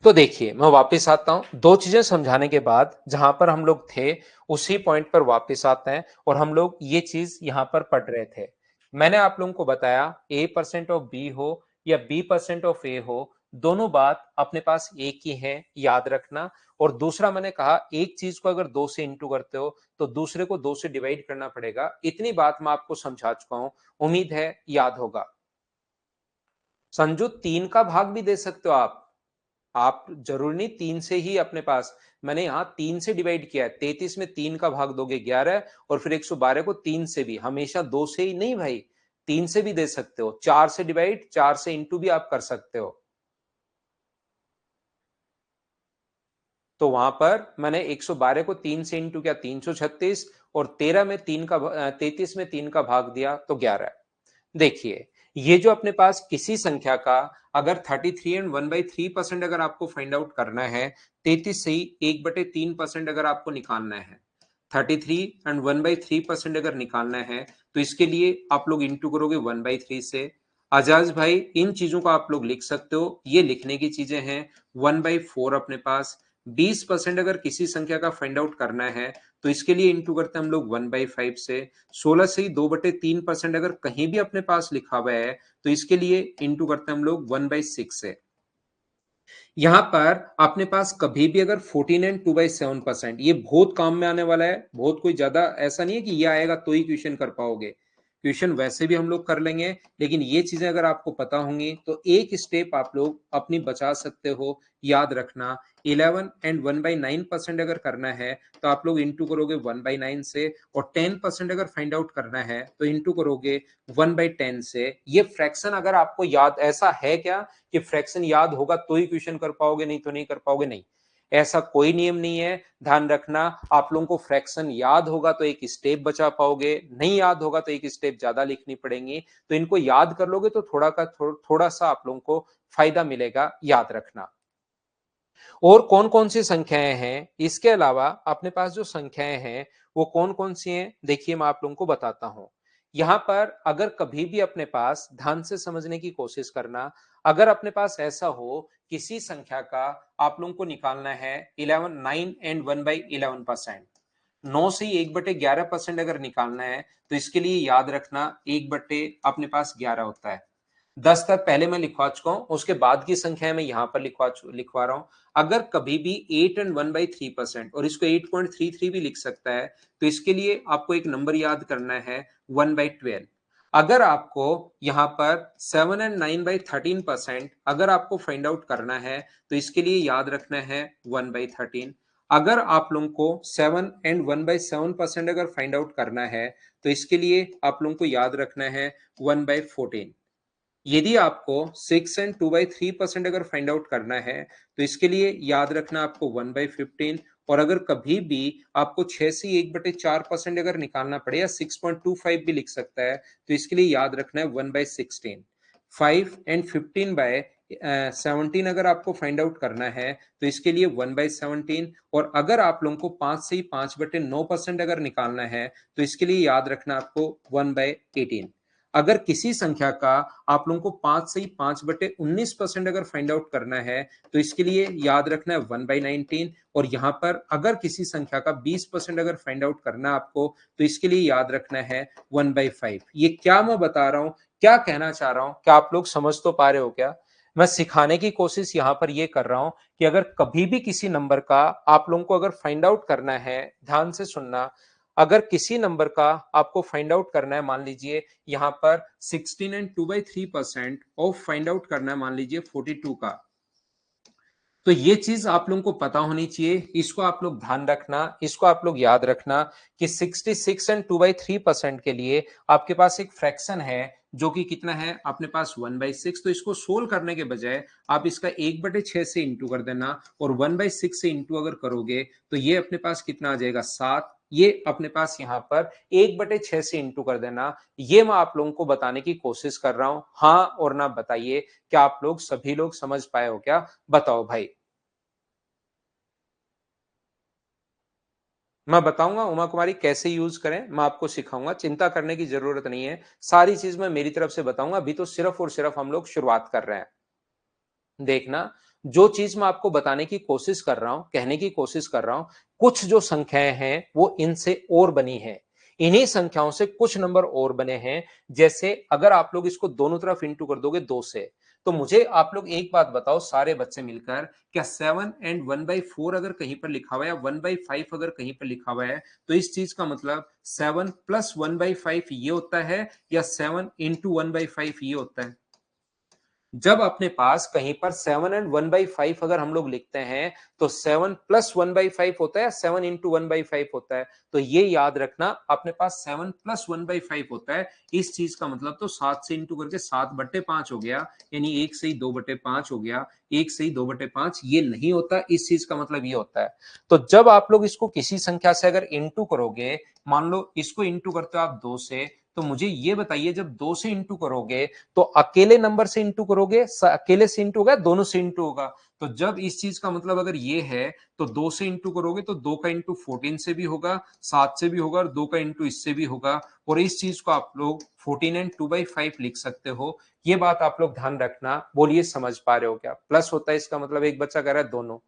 तो देखिए मैं वापस आता हूं, दो चीजें समझाने के बाद जहां पर हम लोग थे उसी पॉइंट पर वापस आते हैं, और हम लोग ये चीज यहां पर पढ़ रहे थे। मैंने आप लोगों को बताया ए परसेंट ऑफ बी हो या बी परसेंट ऑफ ए हो, दोनों बात अपने पास एक ही है, याद रखना। और दूसरा मैंने कहा एक चीज को अगर 2 से इंटू करते हो तो दूसरे को 2 से डिवाइड करना पड़ेगा। इतनी बात मैं आपको समझा चुका हूं, उम्मीद है याद होगा। संजू 3 का भाग भी दे सकते हो आप जरूरी नहीं 3 से ही अपने पास, मैंने यहां 3 से डिवाइड किया है। 33 में 3 का भाग दोगे 11 और फिर 112 को 3 से भी, हमेशा 2 से ही नहीं भाई, 3 से भी दे सकते हो। 4 से डिवाइड, 4 से इंटू भी आप कर सकते हो। तो वहां पर मैंने 112 को 3 से इंटू किया 336, और 33 में 3 का भाग दिया तो 11। देखिए, ये जो अपने पास किसी संख्या का अगर 33 एंड 1/3% अगर आपको फाइंड आउट करना है, 33 से ही 1/3% अगर आपको निकालना है, 33 एंड 1/3% अगर निकालना है, तो इसके लिए आप लोग इंटू करोगे 1/3 से। आजाज भाई इन चीजों को आप लोग लिख सकते हो, ये लिखने की चीजें हैं। 1/4 अपने पास 20% अगर किसी संख्या का फाइंड आउट करना है, तो इसके लिए इंटू करते हैं हम लोग 1/5 से। 16 से ही 2/3% अगर कहीं भी अपने पास लिखा हुआ है, तो इसके लिए इंटू करते हैं हम लोग 1/6 से। यहां पर अपने पास कभी भी अगर 14 एंड 2/7%, ये बहुत काम में आने वाला है, बहुत कोई ज्यादा ऐसा नहीं है कि ये आएगा तो ही क्वेश्चन कर पाओगे। क्वेश्चन वैसे भी हम लोग कर लेंगे, लेकिन ये चीजें अगर आपको पता होंगी तो एक स्टेप आप लोग अपनी बचा सकते हो। याद रखना 11 एंड 1/9% अगर करना है, तो आप लोग इंटू करोगे 1/9 से। और 10% अगर फाइंड आउट करना है, तो इंटू करोगे 1/10 से। ये फ्रैक्शन अगर आपको याद, ऐसा है क्या कि फ्रैक्शन याद होगा तो ही क्वेश्चन कर पाओगे, नहीं तो नहीं कर पाओगे? नहीं, ऐसा कोई नियम नहीं है। ध्यान रखना, आप लोगों को फ्रैक्शन याद होगा तो एक स्टेप बचा पाओगे, नहीं याद होगा तो एक स्टेप ज्यादा लिखनी पड़ेगी। तो इनको याद कर लोगे तो थोड़ा सा आप लोगों को फायदा मिलेगा, याद रखना। और कौन कौन सी संख्याएं हैं इसके अलावा अपने पास जो संख्याएं हैं वो कौन कौन सी हैं, देखिए मैं आप लोगों को बताता हूं। यहां पर अगर कभी भी अपने पास ध्यान से समझने की कोशिश करना, अगर अपने पास ऐसा हो किसी संख्या का आप लोगों को निकालना है 11 9 एंड 1/11%, 9 से ही 1/11% अगर निकालना है, तो इसके लिए याद रखना 1 अपने पास 11 होता है। 10 तक पहले मैं लिखवा चुका हूं, उसके बाद की संख्या मैं यहां पर लिखवा रहा हूं। अगर कभी भी 8 एंड 1/3%, और इसको 8.33 भी लिख सकता है, तो इसके लिए आपको एक नंबर याद करना है 1/12। अगर आपको यहां पर 7 एंड 9/13% अगर आपको फाइंड आउट करना है, तो इसके लिए याद रखना है 1/13। अगर आप लोगों को 7 एंड 1/7% अगर फाइंड आउट करना है, तो इसके लिए आप लोगों को याद रखना है 1/14। यदि आपको 6 एंड 2/3% अगर फाइंड आउट करना है, तो इसके लिए याद रखना आपको 1/15। और अगर कभी भी आपको 6 से 1/4% अगर निकालना पड़े, या 6.25 भी लिख सकता है, तो इसके लिए याद रखना है 1/16। 5 एंड 15/17 अगर आपको फाइंड आउट करना है, तो इसके लिए 1/17। और अगर आप लोगों को 5 से ही 5/9% अगर निकालना है, तो इसके लिए याद रखना आपको 1/18। अगर किसी संख्या का आप लोगों को 5 से ही 5/19% अगर फाइंड आउट करना है, तो इसके लिए याद रखना है 1/19। और यहां पर अगर किसी संख्या का 20% अगर फाइंड आउट करना है आपको, तो इसके लिए याद रखना है 1/5। ये क्या मैं बता रहा हूं, क्या कहना चाह रहा हूं, क्या आप लोग समझ तो पा रहे हो क्या? मैं सिखाने की कोशिश यहां पर यह कर रहा हूं कि अगर कभी भी किसी नंबर का आप लोगों को अगर फाइंड आउट करना है, ध्यान से सुनना, अगर किसी नंबर का आपको फाइंड आउट करना है, मान लीजिए यहां पर 16 एंड 2/3% ऑफ फाइंड आउट करना है, मान लीजिए 42 का, तो ये चीज आप लोगों को पता होनी चाहिए। इसको आप लोग ध्यान रखना, इसको आप लोग याद रखना कि 66 एंड 2/3% के लिए आपके पास एक फ्रैक्शन है जो कि कितना है अपने पास 1/6। तो इसको सोल्व करने के बजाय आप इसका 1/6 से इंटू कर देना, और 1/6 से इंटू अगर करोगे तो ये अपने पास कितना आ जाएगा 7। ये अपने पास यहाँ पर 1/6 से इंटू कर देना। ये मैं आप लोगों को बताने की कोशिश कर रहा हूं, हाँ और ना बताइए, क्या आप लोग सभी लोग समझ पाए हो क्या? बताओ भाई। मैं बताऊंगा उमा कुमारी कैसे यूज करें, मैं आपको सिखाऊंगा, चिंता करने की जरूरत नहीं है। सारी चीज मैं मेरी तरफ से बताऊंगा, अभी तो सिर्फ और सिर्फ हम लोग शुरुआत कर रहे हैं। देखना, जो चीज मैं आपको बताने की कोशिश कर रहा हूं, कहने की कोशिश कर रहा हूं, कुछ जो संख्याएं हैं वो इनसे और बनी है। इन्हीं संख्याओं से कुछ नंबर और बने हैं। जैसे अगर आप लोग इसको दोनों तरफ इंटू कर दोगे 2 से, तो मुझे आप लोग एक बात बताओ सारे बच्चे मिलकर, क्या 7 एंड 1/4 अगर कहीं पर लिखा हुआ है या 1/5 अगर कहीं पर लिखा हुआ है तो इस चीज का मतलब 7 प्लस 1/5 ये होता है या 7 इंटू 1/5 ये होता है? जब अपने पास कहीं पर 7 एंड 1/5 अगर हम लोग लिखते हैं तो 7 प्लस 1/5 होता है या 7 इंटू 1/5 होता है? तो ये याद रखना, अपने पास 7 प्लस 1/5 होता है। इस चीज का मतलब तो 7 से इंटू करके 7/5 हो गया, यानी 1 से ही 2/5 हो गया। 1 से ही 2/5 ये नहीं होता, इस चीज का मतलब ये होता है। तो जब आप लोग इसको किसी संख्या से अगर इंटू करोगे, मान लो इसको इंटू करते हो आप 2 से, तो मुझे ये बताइए जब 2 से इंटू करोगे तो अकेले नंबर से इंटू करोगे, अकेले से इंटू होगा, दोनों से इंटू होगा? तो जब इस चीज का मतलब अगर ये है तो 2 से इंटू करोगे तो 2 का इंटू 14 से भी होगा, 7 से भी होगा और 2 का इंटू इससे भी होगा। और इस चीज को आप लोग 14 एंड 2/5 लिख सकते हो। ये बात आप लोग ध्यान रखना। बोलिए समझ पा रहे हो क्या? प्लस होता है इसका मतलब, एक बच्चा कह रहा है दोनों,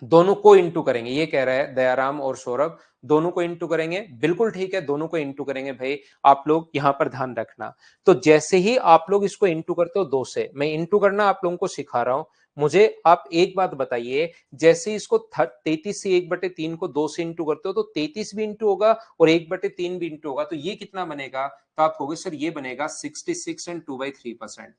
दोनों को इंटू करेंगे, ये कह रहा है दयाराम और सौरभ, दोनों को इंटू करेंगे। बिल्कुल ठीक है, दोनों को इंटू करेंगे भाई। आप लोग यहां पर ध्यान रखना। तो जैसे ही आप लोग इसको इंटू करते हो 2 से, मैं इंटू करना आप लोगों को सिखा रहा हूं। मुझे आप एक बात बताइए, जैसे इसको 33 से 1/3 को 2 से इंटू करते हो तो 33 भी इंटू होगा और 1/3 भी इंटू होगा, तो ये कितना बनेगा? तो आप कहोगे सर ये बनेगा 66 एंड 2/3%।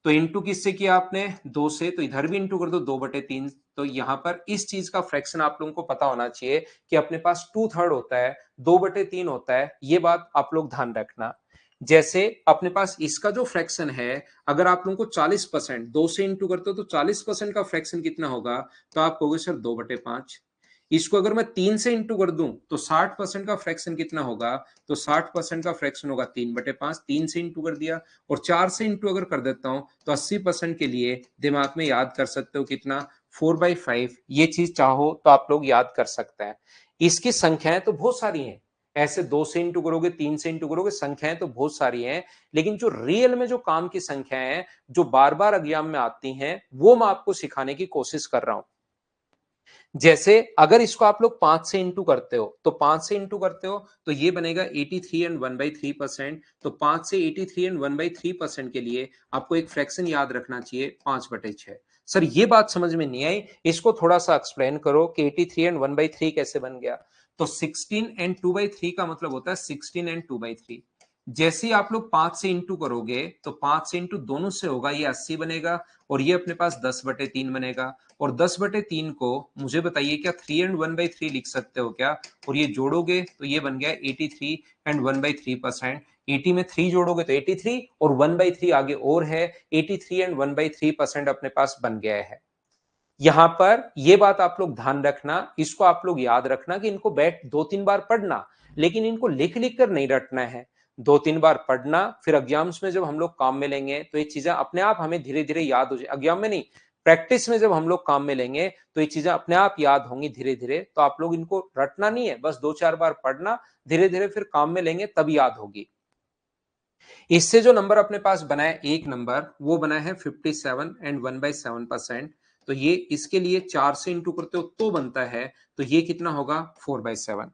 तो इंटू किससे किया आपने? 2 से, तो इधर भी इंटू कर दो 2/3। तो यहां पर इस चीज का फ्रैक्शन आप लोगों को पता होना चाहिए कि अपने पास 2/3 होता है, 2/3 होता है। ये बात आप लोग ध्यान रखना। जैसे अपने पास इसका जो फ्रैक्शन है, अगर आप लोगों को 40% 2 से इंटू करते हो तो 40% का फ्रैक्शन कितना होगा? तो आप कहोगे सर 2/5। इसको अगर मैं 3 से इंटू कर दूं तो 60% का फ्रैक्शन कितना होगा? तो 60% का फ्रैक्शन होगा 3/5। 3 से इंटू कर दिया। और 4 से इंटू अगर कर देता हूं तो 80% के लिए दिमाग में याद कर सकते हो कितना? 4/5। ये चीज चाहो तो आप लोग याद कर सकते हैं। इसकी संख्याएं तो बहुत सारी हैं, ऐसे 2 से इंटू करोगे, 3 से इंटू करोगे, संख्याएं तो बहुत सारी हैं। लेकिन जो रियल में जो काम की संख्याएं हैं, जो बार बार एग्जाम में आती हैं, वो मैं आपको सिखाने की कोशिश कर रहा हूं। जैसे अगर इसको आप लोग 5 से इंटू करते हो तो 5 से इंटू करते हो तो ये बनेगा 83 एंड 1/3%। तो 5 से 83 एंड 1/3% के लिए आपको एक फ्रैक्शन याद रखना चाहिए, 5/6। सर ये बात समझ में नहीं आई, इसको थोड़ा सा एक्सप्लेन करो कि 83 एंड 1/3 कैसे बन गया? तो 16 एंड 2/3 का मतलब होता है 16 एंड 2/3। जैसे ही आप लोग 5 से इंटू करोगे तो 5 से इंटू दोनों से होगा, ये 80 बनेगा और ये अपने पास 10/3 बनेगा। और 10/3 को मुझे बताइए क्या 3 एंड 1/3 लिख सकते हो क्या? और ये जोड़ोगे तो ये बन गया 83 एंड 1/3%। 80 में 3 जोड़ोगे तो 83 और 1/3 आगे और है, 83 एंड 1/3% अपने पास बन गया है। यहां पर ये बात आप लोग ध्यान रखना, इसको आप लोग याद रखना कि इनको बैठ 2-3 बार पढ़ना, लेकिन इनको लिख लिख कर नहीं रटना है। 2-3 बार पढ़ना, फिर एग्जाम्स में जब हम लोग काम में लेंगे तो ये चीजें अपने आप हमें धीरे धीरे याद हो जाए। एग्जाम में नहीं, प्रैक्टिस में जब हम लोग काम में लेंगे तो ये चीजें अपने आप याद होंगी धीरे धीरे। तो आप लोग इनको रटना नहीं है, बस 2-4 बार पढ़ना, धीरे धीरे फिर काम में लेंगे तब याद होगी। इससे जो नंबर अपने पास बना है एक नंबर, वो बना है 57 एंड 1/7%। तो ये इसके लिए 4 से इंटू करते हो तो बनता है, तो ये कितना होगा? 4/7।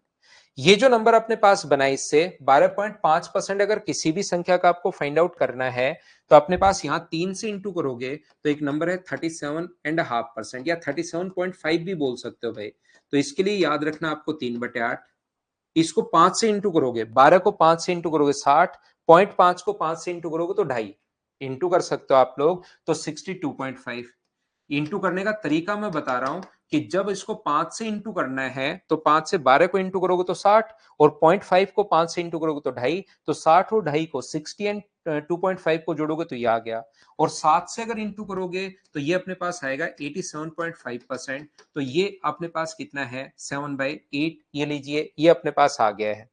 ये जो नंबर अपने पास बना है, इससे 12.5% अगर किसी भी संख्या का आपको फाइंड आउट करना है तो अपने पास यहाँ 3 से इंटू करोगे तो एक नंबर है 37.5% या 37.5 भी बोल सकते हो भाई। तो इसके लिए याद रखना आपको 3/8। इसको 5 से इंटू करोगे, 12 को 5 से इंटू करोगे 60, 0.5 को 5 से इंटू करोगे तो 2.5 इंटू कर सकते हो आप लोग, तो 62.5। इंटू करने का तरीका मैं बता रहा हूं कि जब इसको 5 से इंटू करना है तो 5 से 12 को इंटू करोगे तो 60 और 0.5 को 5 से इंटू करोगे तो 2.5, तो 60 और 2.5 को 60 एंड 2.5 को जोड़ोगे तो ये आ गया। और 7 से अगर इंटू करोगे तो ये अपने पास आएगा 87.5%। तो ये अपने पास कितना है? 7/8। ये लीजिए, ये अपने पास आ गया है।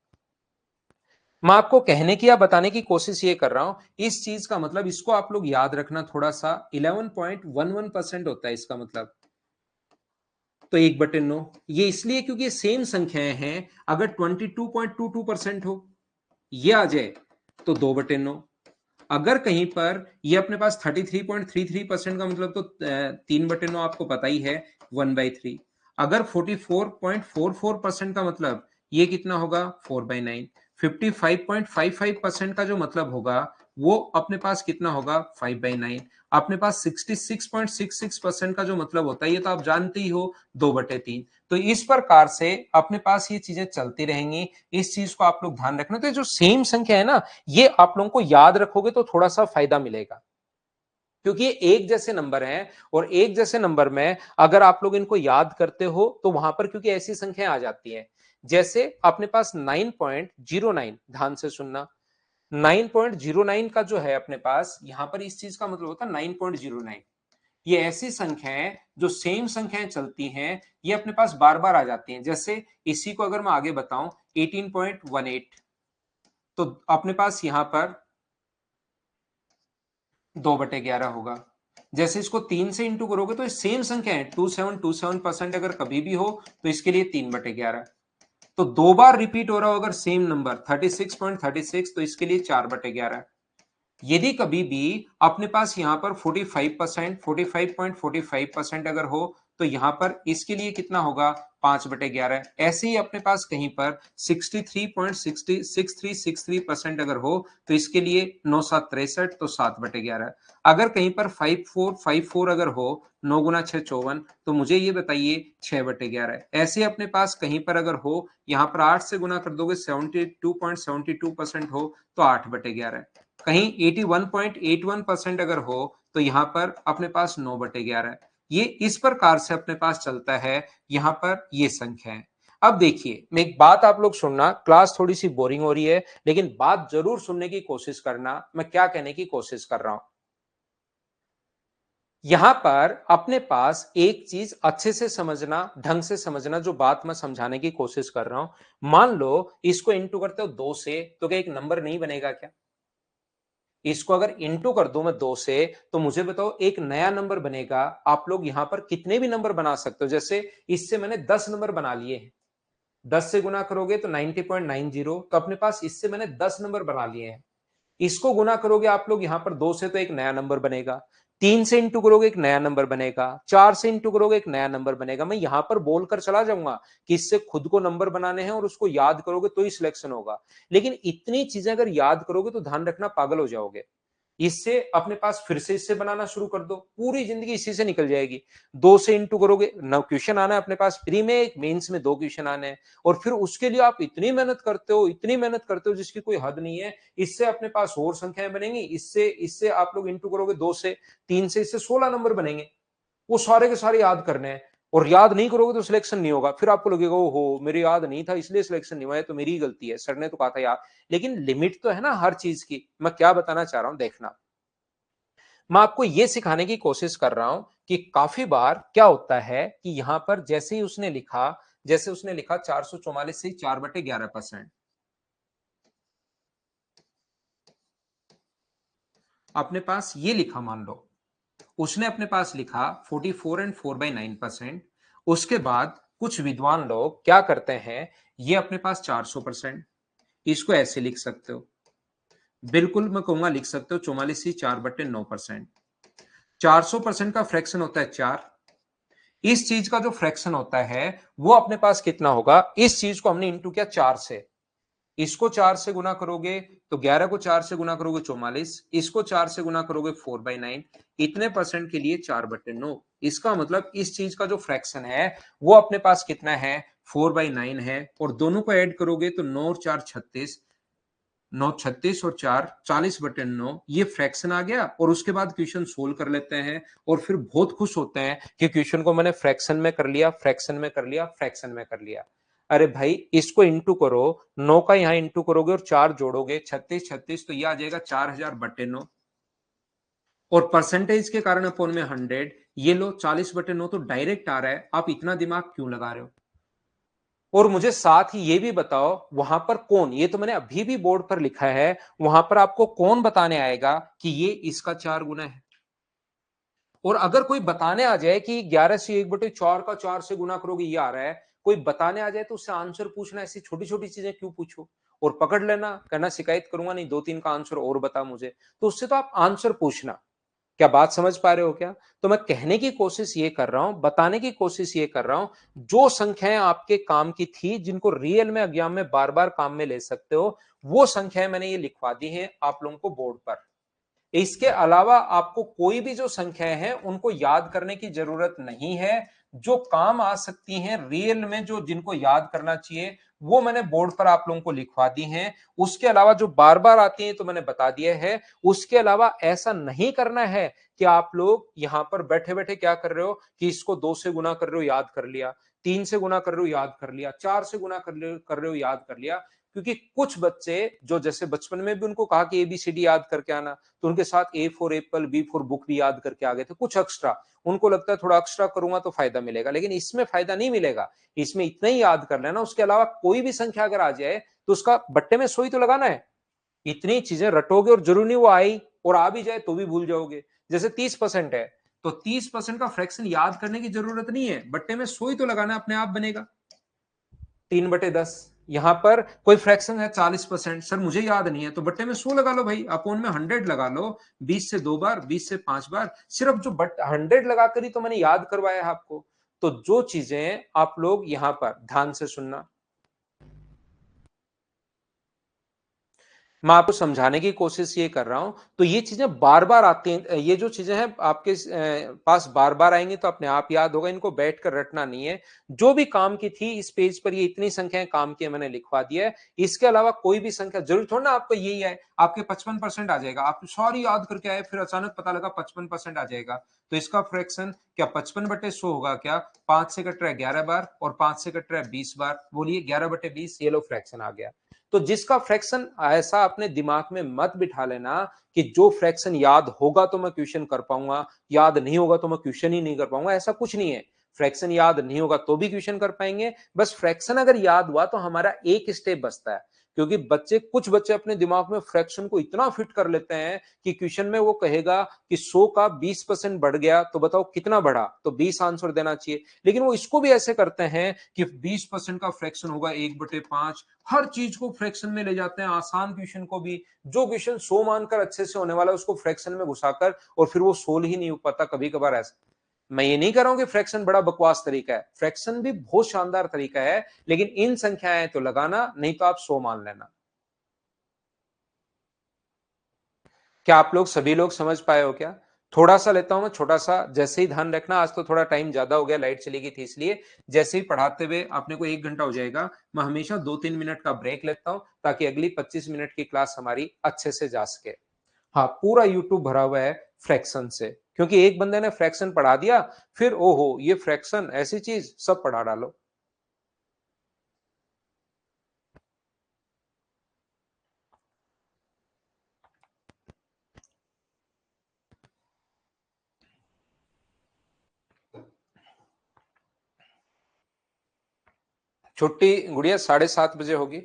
मैं आपको कहने की या बताने की कोशिश ये कर रहा हूं, इस चीज का मतलब इसको आप लोग याद रखना थोड़ा सा, 11.11% होता है इसका मतलब। तो 1/9 ये इसलिए क्योंकि ये सेम संख्याएं हैं। अगर 22.22% हो ये आ जाए तो 2/9। अगर कहीं पर ये अपने पास 33.33% का मतलब तो 3/9 आपको पता ही है, 1/3। अगर 44.44% का मतलब ये कितना होगा? 4/9। 55.55% का जो मतलब होगा वो अपने पास कितना होगा 5/9। अपने पास 66.66% का जो मतलब होता है ये तो आप जानते ही हो 2/3। तो इस प्रकार से अपने पास ये चीजें चलती रहेंगी। इस चीज को आप लोग ध्यान रखना। तो ये जो सेम संख्या है ना, ये आप लोगों को याद रखोगे तो थोड़ा सा फायदा मिलेगा, क्योंकि ये एक जैसे नंबर हैं और एक जैसे नंबर में अगर आप लोग इनको याद करते हो तो वहां पर क्योंकि ऐसी संख्याएं आ जाती हैं। जैसे अपने पास 9.09, ध्यान से सुनना, 9.09 का जो है अपने पास यहां पर इस चीज का मतलब होता है 9.09। ये ऐसी संख्याएं जो सेम संख्याएं चलती हैं, ये अपने पास बार बार आ जाती हैं। जैसे इसी को अगर मैं आगे बताऊं 18.18, तो अपने पास यहां पर 2/11 होगा। जैसे इसको 3 से इंटू करोगे तो सेम संख्या है 2727% अगर कभी भी हो तो इसके लिए 3/11। तो दो बार रिपीट हो रहा हो अगर सेम नंबर 36.36, तो इसके लिए 4/11। यदि कभी भी अपने पास यहां पर 45%, 45.45% अगर हो तो यहां पर इसके लिए कितना होगा 5/11। ऐसे ही अपने पास कहीं पर 63.6363% अगर हो तो इसके लिए 9×7 = 63, तो 7/11। अगर कहीं पर 5454 अगर हो, 9×6 = 54, तो मुझे ये बताइए 6/11। ऐसे अपने पास कहीं पर अगर हो, यहां पर 8 से गुना कर दोगे 72.72% हो तो 8/11। कहीं 81.81% अगर हो तो यहां पर अपने पास 9/11। ये इस प्रकार से अपने पास चलता है यहां पर ये संख्या है। अब देखिए, मैं एक बात आप लोग सुनना, क्लास थोड़ी सी बोरिंग हो रही है लेकिन बात जरूर सुनने की कोशिश करना, मैं क्या कहने की कोशिश कर रहा हूं। यहां पर अपने पास एक चीज अच्छे से समझना, ढंग से समझना, जो बात मैं समझाने की कोशिश कर रहा हूं। मान लो इसको इंटू करते हो 2 से, तो क्या एक नंबर नहीं बनेगा क्या? इसको अगर इंटू कर दूं मैं 2 से, तो मुझे बताओ एक नया नंबर बनेगा। आप लोग यहां पर कितने भी नंबर बना सकते हो। जैसे इससे मैंने 10 नंबर बना लिए हैं, 10 से गुना करोगे तो 90.90, तो अपने पास इससे मैंने 10 नंबर बना लिए हैं। इसको गुना करोगे आप लोग यहां पर 2 से, तो एक नया नंबर बनेगा। 3 से इंटू करोगे एक नया नंबर बनेगा। 4 से इंटू करोगे एक नया नंबर बनेगा। मैं यहां पर बोलकर चला जाऊंगा कि इससे खुद को नंबर बनाने हैं और उसको याद करोगे तो ही सिलेक्शन होगा। लेकिन इतनी चीजें अगर याद करोगे तो ध्यान रखना पागल हो जाओगे। इससे अपने पास फिर से इससे बनाना शुरू कर दो, पूरी जिंदगी इसी से निकल जाएगी। 2 से इंटू करोगे, 9 क्वेश्चन आना है अपने पास फ्री में, एक मेंस में 2 क्वेश्चन आने हैं, और फिर उसके लिए आप इतनी मेहनत करते हो, इतनी मेहनत करते हो जिसकी कोई हद नहीं है। इससे अपने पास और संख्याएं बनेंगी, इससे इससे आप लोग इंटू करोगे 2 से, 3 से, इससे 16 नंबर बनेंगे। वो सारे के सारे याद करने हैं, और याद नहीं करोगे तो सिलेक्शन नहीं होगा। फिर आपको लगेगा ओहो मेरे याद नहीं था इसलिए सिलेक्शन नहीं हुआ है, तो मेरी ही गलती है, सर ने तो कहा था यार। लेकिन लिमिट तो है ना हर चीज की। मैं क्या बताना चाह रहा हूं देखना, मैं आपको यह सिखाने की कोशिश कर रहा हूं कि काफी बार क्या होता है कि यहां पर जैसे ही उसने लिखा, जैसे उसने लिखा 444 से 4/11%, अपने पास ये लिखा, मान लो उसने अपने पास लिखा 44 and 4/9%। उसके बाद कुछ विद्वान लोग क्या करते हैं, ये अपने पास 400%, इसको ऐसे लिख सकते हो, बिल्कुल मैं कहूंगा लिख सकते हो 44/4/9%। 400% का फ्रैक्शन होता है 4। इस चीज का जो फ्रैक्शन होता है वो अपने पास कितना होगा, इस चीज को हमने इंटू किया 4 से, इसको 4 से गुना करोगे तो 11 को 4 से गुना करोगे 44, इसको 4 से गुना करोगे 4/9, इतने परसेंट के लिए 4/9। इसका मतलब इस चीज का जो फ्रैक्शन है वो अपने पास कितना है 4/9 है, और दोनों को ऐड करोगे तो 9 और 4 36, 9 36 और 4 40/9, ये फ्रैक्शन आ गया। और उसके बाद क्वेश्चन सोल्व कर लेते हैं और फिर बहुत खुश होते हैं कि क्वेश्चन को मैंने फ्रैक्शन में कर लिया, फ्रैक्शन में कर लिया, फ्रैक्शन में कर लिया। अरे भाई इसको इंटू करो, 9 का यहां इंटू करोगे और 4 जोड़ोगे 36 36, तो ये आ जाएगा 4000/9। और परसेंटेज के कारण अपन में 100, ये लो 40/9 तो डायरेक्ट आ रहा है। आप इतना दिमाग क्यों लगा रहे हो? और मुझे साथ ही ये भी बताओ वहां पर कौन, ये तो मैंने अभी भी बोर्ड पर लिखा है, वहां पर आपको कौन बताने आएगा कि ये इसका 4 गुना है? और अगर कोई बताने आ जाए कि 11 से 1/4 का 4 से गुना करोगे ये आ रहा है, कोई बताने आ जाए तो उससे आंसर पूछना, ऐसी छोटी छोटी चीजें क्यों पूछो? और पकड़ लेना, कहना शिकायत करूंगा नहीं, 2-3 का आंसर और बता मुझे। तो उससे तो आप आंसर पूछना। क्या बात समझ पा रहे हो क्या? तो मैं कहने की कोशिश ये कर रहा हूं, बताने की कोशिश ये कर रहा हूं, जो संख्याएं आपके काम की थी, जिनको रियल में एग्जाम में बार बार काम में ले सकते हो, वो संख्याएं मैंने ये लिखवा दी हैं आप लोगों को बोर्ड पर। इसके अलावा आपको कोई भी जो संख्याएं हैं उनको याद करने की जरूरत नहीं है। जो काम आ सकती हैं रियल में, जो जिनको याद करना चाहिए, वो मैंने बोर्ड पर आप लोगों को लिखवा दी हैं। उसके अलावा जो बार बार आती हैं तो मैंने बता दिया है। उसके अलावा ऐसा नहीं करना है कि आप लोग यहां पर बैठे बैठे क्या कर रहे हो कि इसको 2 से गुना कर रहे हो, याद कर लिया, 3 से गुना कर रहे हो, याद कर लिया, 4 से गुना कर रहे हो, याद कर लिया। क्योंकि कुछ बच्चे जो जैसे बचपन में भी उनको कहा कि एबीसीडी याद करके आना, तो उनके साथ A for apple, B for book भी याद करके आ गए थे, कुछ एक्स्ट्रा। उनको लगता है थोड़ा एक्स्ट्रा करूंगा तो फायदा मिलेगा, लेकिन इसमें फायदा नहीं मिलेगा। इसमें इतना ही याद कर लेना। उसके अलावा कोई भी संख्या अगर आ जाए तो उसका बट्टे में सोई तो लगाना है। इतनी चीजें रटोगे और जरूरी नहीं वो आई, और आ भी जाए तो भी भूल जाओगे। जैसे 30% है, तो 30% का फ्रैक्शन याद करने की जरूरत नहीं है, बट्टे में सोई तो लगाना, अपने आप बनेगा। 3/10। यहां पर कोई फ्रैक्शन है 40%, सर मुझे याद नहीं है, तो बट्टे में 100 लगा लो भाई, अपोन में 100 लगा लो। 20 से 2 बार, 20 से 5 बार, सिर्फ जो बट 100 लगाकर ही तो मैंने याद करवाया है आपको। तो जो चीजें आप लोग यहां पर ध्यान से सुनना, मैं आपको समझाने की कोशिश ये कर रहा हूं, तो ये चीजें बार बार आती हैं। ये जो चीजें हैं आपके पास बार बार आएंगी तो अपने आप याद होगा, इनको बैठ कर रटना नहीं है। जो भी काम की थी इस पेज पर, ये इतनी संख्याएं काम की मैंने लिखवा दिया है। इसके अलावा कोई भी संख्या जरूर थोड़ा ना आपको यही है, आपके 55% आ जाएगा, आप सारी याद करके आए, फिर अचानक पता लगा 55% आ जाएगा। तो इसका फ्रैक्शन क्या 55/100 होगा क्या? 5 से कट रहा है 11 बार, और 5 से कट रहा है 20 बार, बोलिए 11/20, ये लो फ्रैक्शन आ गया। तो जिसका फ्रैक्शन, ऐसा अपने दिमाग में मत बिठा लेना कि जो फ्रैक्शन याद होगा तो मैं क्वेश्चन कर पाऊंगा, याद नहीं होगा तो मैं क्वेश्चन ही नहीं कर पाऊंगा, ऐसा कुछ नहीं है। फ्रैक्शन याद नहीं होगा तो भी क्वेश्चन कर पाएंगे। बस फ्रैक्शन अगर याद हुआ तो हमारा एक स्टेप बचता है। क्योंकि कुछ बच्चे अपने दिमाग में फ्रैक्शन को इतना फिट कर लेते हैं कि क्वेश्चन में वो कहेगा कि 100 का 20% बढ़ गया, तो बताओ कितना बढ़ा, तो 20 आंसर देना चाहिए। लेकिन वो इसको भी ऐसे करते हैं कि 20% का फ्रैक्शन होगा 1/5। हर चीज को फ्रैक्शन में ले जाते हैं, आसान क्वेश्चन को भी। जो क्वेश्चन 100 मानकर अच्छे से होने वाला है उसको फ्रैक्शन में घुसाकर, और फिर वो सोल्व ही नहीं हो पाता कभी कभार ऐसा। मैं ये नहीं कर रहा हूं कि फ्रैक्शन बड़ा बकवास तरीका है, फ्रैक्शन भी बहुत शानदार तरीका है, लेकिन इन संख्याएं तो लगाना, नहीं तो आप 100 मान लेना। क्या आप लोग सभी लोग समझ पाए हो क्या? थोड़ा सा लेता हूं मैं, छोटा सा, जैसे ही ध्यान रखना, आज तो थोड़ा टाइम ज्यादा हो गया, लाइट चली गई थी इसलिए। जैसे ही पढ़ाते हुए अपने को 1 घंटा हो जाएगा, मैं हमेशा 2-3 मिनट का ब्रेक लेता हूं, ताकि अगली 25 मिनट की क्लास हमारी अच्छे से जा सके। हाँ, पूरा यूट्यूब भरा हुआ है फ्रैक्शन से, क्योंकि एक बंदे ने फ्रैक्शन पढ़ा दिया, फिर ओहो ये फ्रैक्शन ऐसी चीज, सब पढ़ा डालो। छुट्टी गुड़िया 7:30 बजे होगी।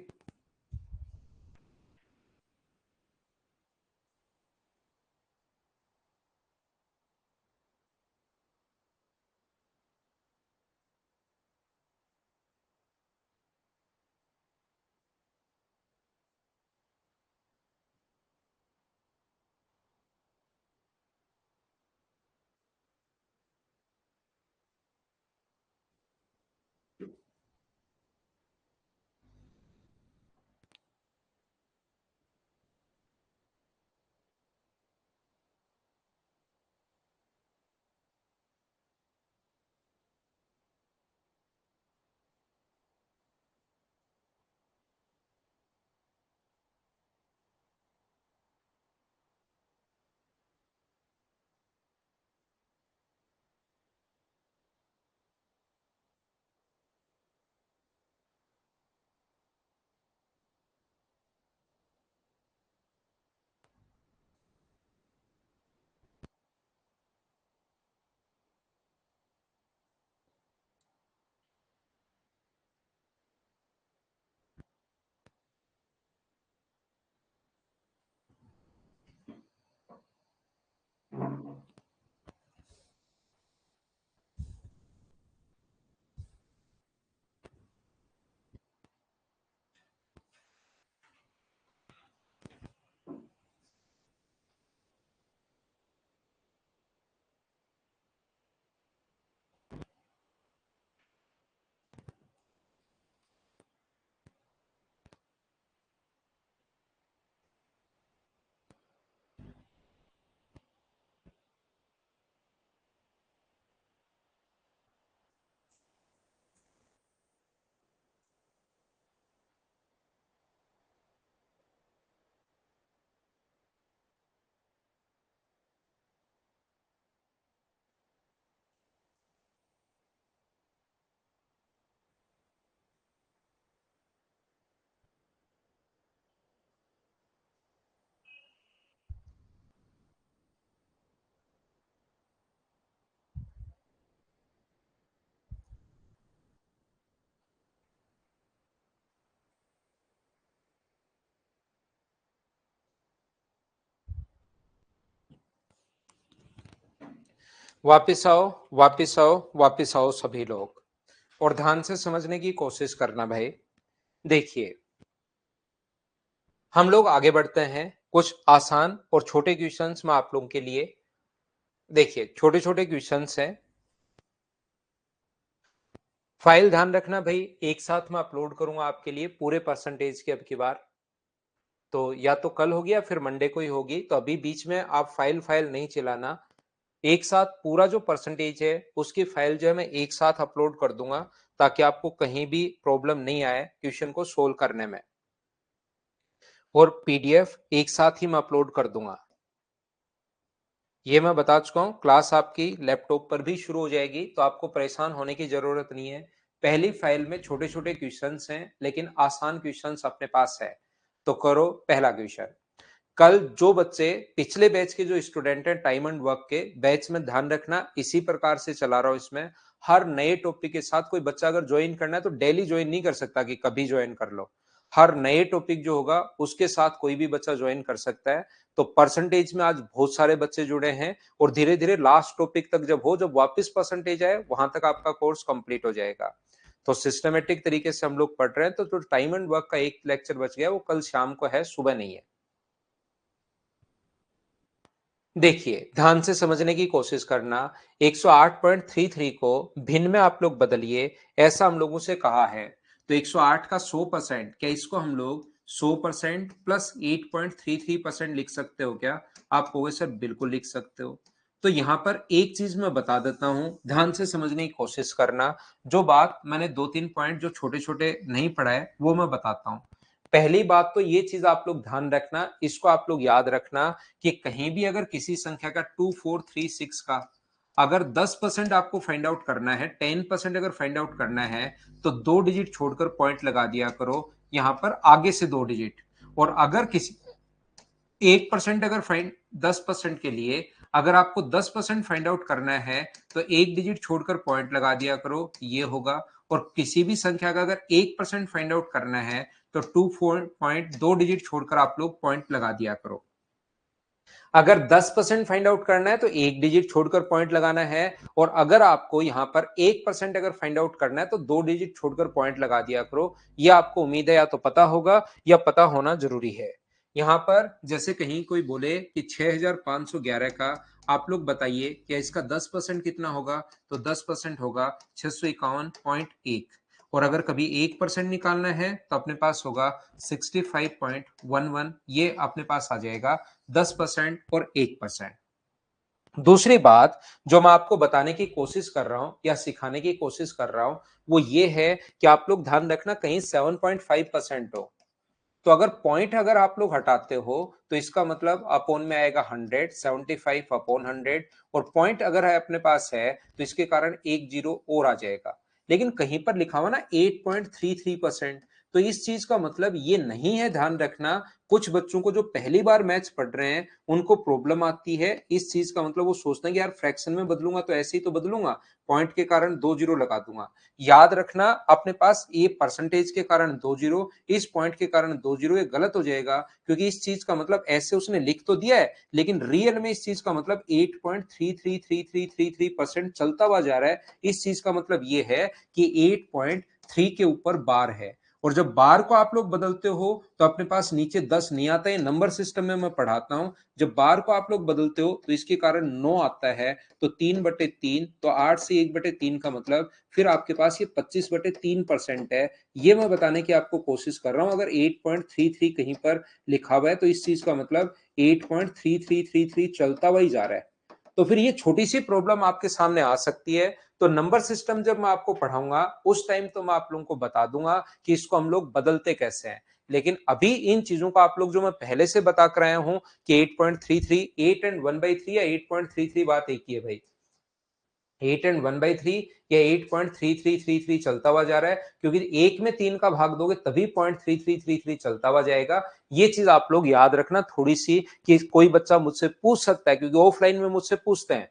वापिस आओ, वापिस आओ, वापिस आओ सभी लोग, और ध्यान से समझने की कोशिश करना भाई। देखिए, हम लोग आगे बढ़ते हैं। कुछ आसान और छोटे क्वेश्चंस मैं आप लोगों के लिए, देखिए छोटे-छोटे क्वेश्चंस हैं। फाइल ध्यान रखना भाई, एक साथ मैं अपलोड करूंगा आपके लिए पूरे परसेंटेज की अब की बार। तो या तो कल होगी या फिर मंडे को ही होगी, तो अभी बीच में आप फाइल फाइल नहीं चलाना। एक साथ पूरा जो परसेंटेज है उसकी फाइल जो है मैं एक साथ अपलोड कर दूंगा, ताकि आपको कहीं भी प्रॉब्लम नहीं आए क्वेश्चन को सोल्व करने में। और पीडीएफ एक साथ ही मैं अपलोड कर दूंगा। ये मैं बता चुका हूँ, क्लास आपकी लैपटॉप पर भी शुरू हो जाएगी, तो आपको परेशान होने की जरूरत नहीं है। पहली फाइल में छोटे छोटे क्वेश्चंस हैं, लेकिन आसान क्वेश्चंस अपने पास है। तो करो पहला क्वेश्चन। कल जो बच्चे पिछले बैच के जो स्टूडेंट हैं टाइम एंड वर्क के बैच में, ध्यान रखना इसी प्रकार से चला रहा हूं इसमें। हर नए टॉपिक के साथ कोई बच्चा अगर ज्वाइन करना है तो डेली ज्वाइन नहीं कर सकता कि कभी ज्वाइन कर लो। हर नए टॉपिक जो होगा उसके साथ कोई भी बच्चा ज्वाइन कर सकता है। तो परसेंटेज में आज बहुत सारे बच्चे जुड़े हैं, और धीरे धीरे लास्ट टॉपिक तक जब वापस परसेंटेज आए वहां तक आपका कोर्स कंप्लीट हो जाएगा। तो सिस्टमेटिक तरीके से हम लोग पढ़ रहे हैं। तो जो टाइम एंड वर्क का एक लेक्चर बच गया वो कल शाम को है, सुबह नहीं है। देखिए, ध्यान से समझने की कोशिश करना। 108.33 को भिन्न में आप लोग बदलिए, ऐसा हम लोगों से कहा है। तो 108 का 100%, क्या इसको हम लोग 100% प्लस 8.33% लिख सकते हो क्या? आप कहोगे सर बिल्कुल लिख सकते हो। तो यहां पर एक चीज मैं बता देता हूं, ध्यान से समझने की कोशिश करना। जो बात मैंने दो तीन पॉइंट जो छोटे छोटे नहीं पढ़ाए वो मैं बताता हूं। पहली बात तो ये चीज आप लोग ध्यान रखना, इसको आप लोग याद रखना, कि कहीं भी अगर किसी संख्या का 2436 का अगर 10% आपको फाइंड आउट करना है, 10% अगर फाइंड आउट करना है, तो 2 डिजिट छोड़कर पॉइंट लगा दिया करो यहां पर आगे से 2 डिजिट। और अगर किसी 1% अगर फाइंड 10% के लिए अगर आपको 10% फाइंड आउट करना है, तो 1 डिजिट छोड़कर पॉइंट लगा दिया करो, ये होगा। और किसी भी संख्या का अगर 1% फाइंड आउट करना है, तो 2 डिजिट छोड़कर आप लोग पॉइंट लगा दिया करो। अगर 10% फाइंड आउट करना है तो 1 डिजिट छोड़कर पॉइंट लगाना है। और अगर आपको यहां पर 1% अगर फाइंड आउट करना है तो 2 डिजिट छोड़कर पॉइंट लगा दिया करो। यह आपको उम्मीद है या तो पता होगा या पता होना जरूरी है। यहां पर जैसे कहीं कोई बोले कि 6511 का आप लोग बताइए क्या इसका 10% कितना होगा, तो 10% होगा 651.1। और अगर कभी 1% निकालना है तो अपने पास होगा 65.11, ये अपने पास आ जाएगा 10% और 1%। दूसरी बात जो मैं आपको बताने की कोशिश कर रहा हूं या सिखाने की कोशिश कर रहा हूं, वो ये है कि आप लोग ध्यान रखना कहीं 7.5% हो। तो अगर पॉइंट अगर आप लोग हटाते हो तो इसका मतलब अपॉन में आएगा 100, 75/100। और पॉइंट अगर है अपने पास है तो इसके कारण एक जीरो और आ जाएगा। लेकिन कहीं पर लिखा हुआ ना 8.33%, तो इस चीज का मतलब ये नहीं है, ध्यान रखना। कुछ बच्चों को जो पहली बार मैथ्स पढ़ रहे हैं उनको प्रॉब्लम आती है इस चीज का मतलब, वो सोचते हैं कि यार फ्रैक्शन में बदलूंगा तो ऐसे ही तो बदलूंगा, पॉइंट के कारण 2 जीरो लगा दूंगा। याद रखना अपने पास ये परसेंटेज के कारण 2 जीरो, इस पॉइंट के कारण 2 जीरो, ये गलत हो जाएगा। क्योंकि इस चीज का मतलब ऐसे उसने लिख तो दिया है, लेकिन रियल में इस चीज का मतलब 8.333333% चलता हुआ जा रहा है। इस चीज का मतलब ये है कि 8.3 के ऊपर बार है। और जब बार को आप लोग बदलते हो तो अपने पास नीचे 10 नहीं आता है, नंबर सिस्टम में मैं पढ़ाता हूं। जब बार को आप लोग बदलते हो तो इसके कारण 9 आता है, तो 3/3, तो 8 से 1/3 का मतलब फिर आपके पास ये 25/3% है। ये मैं बताने की आपको कोशिश कर रहा हूं। अगर 8.33 कहीं पर लिखा हुआ है तो इस चीज का मतलब 8.3333 चलता हुआ ही जा रहा है। तो फिर ये छोटी सी प्रॉब्लम आपके सामने आ सकती है। तो नंबर सिस्टम जब मैं आपको पढ़ाऊंगा उस टाइम तो मैं आप लोगों को बता दूंगा कि इसको हम लोग बदलते कैसे हैं। लेकिन अभी इन चीजों को आप लोग जो मैं पहले से बता कर आया हूं कि 8.33, 8 एंड 1/3 या 8.33, बात एक ही है भाई। 8 एंड 1/3 या 8.3333 चलता हुआ जा रहा है, क्योंकि एक में 3 का भाग दोगे तभी 0.3333 चलता हुआ जाएगा। ये चीज आप लोग याद रखना थोड़ी सी, कि कोई बच्चा मुझसे पूछ सकता है, क्योंकि ऑफलाइन में मुझसे पूछते हैं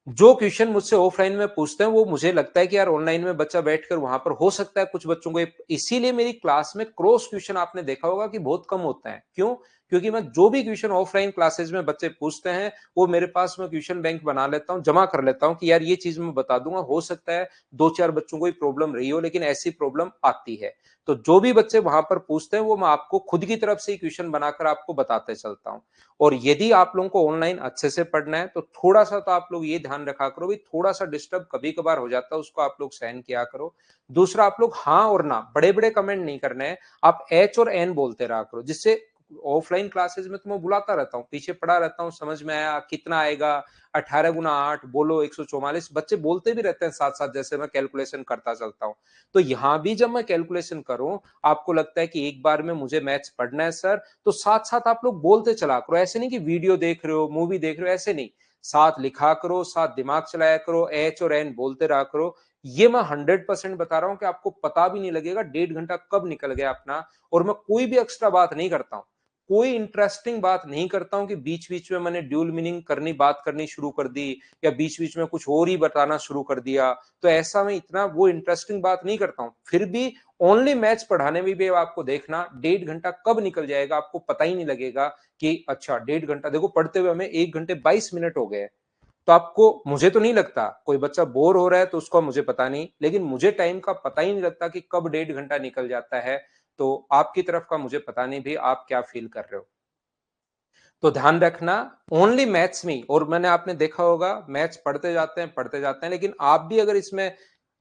जो क्वेश्चन मुझसे ऑफलाइन में पूछते हैं वो मुझे लगता है कि यार ऑनलाइन में बच्चा बैठकर वहां पर हो सकता है कुछ बच्चों को इसीलिए मेरी क्लास में क्रॉस क्वेश्चन आपने देखा होगा कि बहुत कम होता है। क्यों? क्योंकि मैं जो भी क्वेश्चन ऑफलाइन क्लासेस में बच्चे पूछते हैं वो मेरे पास मैं क्वेश्चन बैंक बना लेता हूँ, जमा कर लेता हूँ कि यार ये चीज मैं बता दूंगा, हो सकता है दो चार बच्चों को ही प्रॉब्लम रही हो लेकिन ऐसी प्रॉब्लम आती है। तो जो भी बच्चे वहां पर पूछते हैं वो मैं आपको खुद की तरफ से ही क्वेश्चन बनाकर आपको बताते चलता हूँ। और यदि आप लोगों को ऑनलाइन अच्छे से पढ़ना है तो थोड़ा सा तो आप लोग ये ध्यान रखा करो भाई, थोड़ा सा डिस्टर्ब कभी कभार हो जाता है, उसको आप लोग सहन किया करो। दूसरा, आप लोग हाँ और ना बड़े बड़े कमेंट नहीं करने हैं, आप एच और एन बोलते रहा करो, जिससे ऑफलाइन क्लासेस में तो मैं बुलाता रहता हूँ, पीछे पड़ा रहता हूँ, समझ में आया कितना आएगा, 18 गुना 8 बोलो 144, बच्चे बोलते भी रहते हैं साथ साथ जैसे मैं कैलकुलेशन करता चलता हूँ। तो यहाँ भी जब मैं कैलकुलेशन करूं, आपको लगता है कि एक बार में मुझे मैथ्स पढ़ना है सर, तो साथ साथ आप लोग बोलते चला करो। ऐसे नहीं कि वीडियो देख रहे हो, मूवी देख रहे हो, ऐसे नहीं, साथ लिखा करो, साथ दिमाग चलाया करो, एच और एन बोलते रहा करो। ये मैं 100% बता रहा हूं कि आपको पता भी नहीं लगेगा 1.5 घंटा कब निकल गया अपना। और मैं कोई भी एक्स्ट्रा बात नहीं करता हूं, कोई इंटरेस्टिंग बात नहीं करता हूं कि बीच बीच में मैंने ड्यूल मीनिंग करनी बात करनी शुरू कर दी या बीच बीच में कुछ और ही बताना शुरू कर दिया। तो ऐसा मैं इतना वो इंटरेस्टिंग बात नहीं करता हूं। फिर भी ओनली मैथ्स पढ़ाने में भी आपको देखना 1.5 घंटा कब निकल जाएगा आपको पता ही नहीं लगेगा कि अच्छा 1.5 घंटा, देखो पढ़ते हुए हमें 1 घंटे 22 मिनट हो गए। तो आपको, मुझे तो नहीं लगता कोई बच्चा बोर हो रहा है तो उसको मुझे पता नहीं, लेकिन मुझे टाइम का पता ही नहीं लगता कि कब 1.5 घंटा निकल जाता है। तो आपकी तरफ का मुझे पता नहीं भी आप क्या फील कर रहे हो। तो ध्यान रखना, ओनली मैथ्स में, और मैंने आपने देखा होगा मैथ्स पढ़ते जाते हैं, लेकिन आप भी अगर इसमें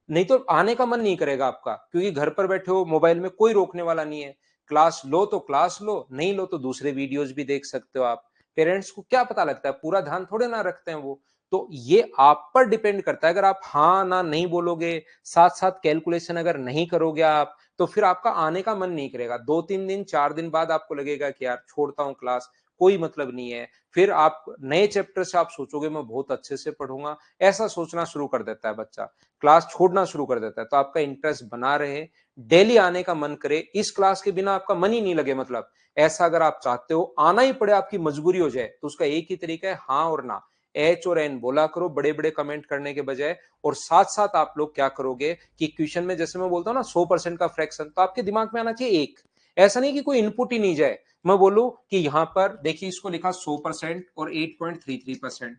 नहीं तो आने का मन नहीं करेगा आपका, क्योंकि घर पर बैठे हो, मोबाइल में कोई रोकने वाला नहीं है। क्लास लो तो क्लास लो, नहीं लो तो दूसरे वीडियोस भी देख सकते हो आप। पेरेंट्स को क्या पता लगता है, पूरा ध्यान थोड़े ना रखते हैं वो। तो ये आप पर डिपेंड करता है, अगर आप हाँ ना नहीं बोलोगे, साथ साथ कैलकुलेशन अगर नहीं करोगे आप, तो फिर आपका आने का मन नहीं करेगा। 2 3 दिन 4 दिन बाद आपको लगेगा कि यार छोड़ता हूँ क्लास, कोई मतलब नहीं है। फिर आप नए चैप्टर से आप सोचोगे मैं बहुत अच्छे से पढ़ूंगा, ऐसा सोचना शुरू कर देता है बच्चा, क्लास छोड़ना शुरू कर देता है। तो आपका इंटरेस्ट बना रहे, डेली आने का मन करे, इस क्लास के बिना आपका मन ही नहीं लगे, मतलब ऐसा अगर आप चाहते हो आना ही पड़े, आपकी मजबूरी हो जाए, तो उसका एक ही तरीका है हाँ और ना। एच और एन बोला करो बड़े बड़े कमेंट करने के बजाय। और साथ साथ आप लोग क्या करोगे कि क्वेश्चन में जैसे मैं बोलता हूँ ना 100% का फ्रैक्शन, तो आपके दिमाग में आना चाहिए एक, ऐसा नहीं कि कोई इनपुट ही नहीं जाए। मैं बोलूं कि यहां पर देखिए इसको लिखा 100% और 8.33%,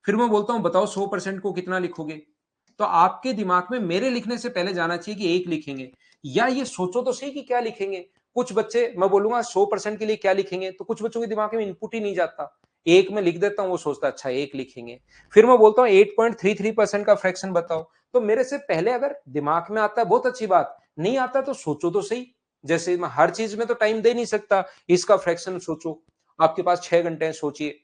फिर मैं बोलता हूं बताओ 100% को कितना लिखोगे, तो आपके दिमाग में मेरे लिखने से पहले जाना चाहिए कि एक लिखेंगे, या ये सोचो तो सही कि क्या लिखेंगे। कुछ बच्चे, मैं बोलूंगा 100% के लिए क्या लिखेंगे, तो कुछ बच्चों के दिमाग में इनपुट ही नहीं जाता, एक में लिख देता हूं, वो सोचता अच्छा एक लिखेंगे। फिर मैं बोलता हूं 8.33% का फ्रैक्शन बताओ, तो मेरे से पहले अगर दिमाग में आता है बहुत अच्छी बात, नहीं आता तो सोचो तो सही। जैसे मैं हर चीज में तो टाइम दे नहीं सकता, इसका फ्रैक्शन सोचो, आपके पास 6 घंटे हैं, सोचिए,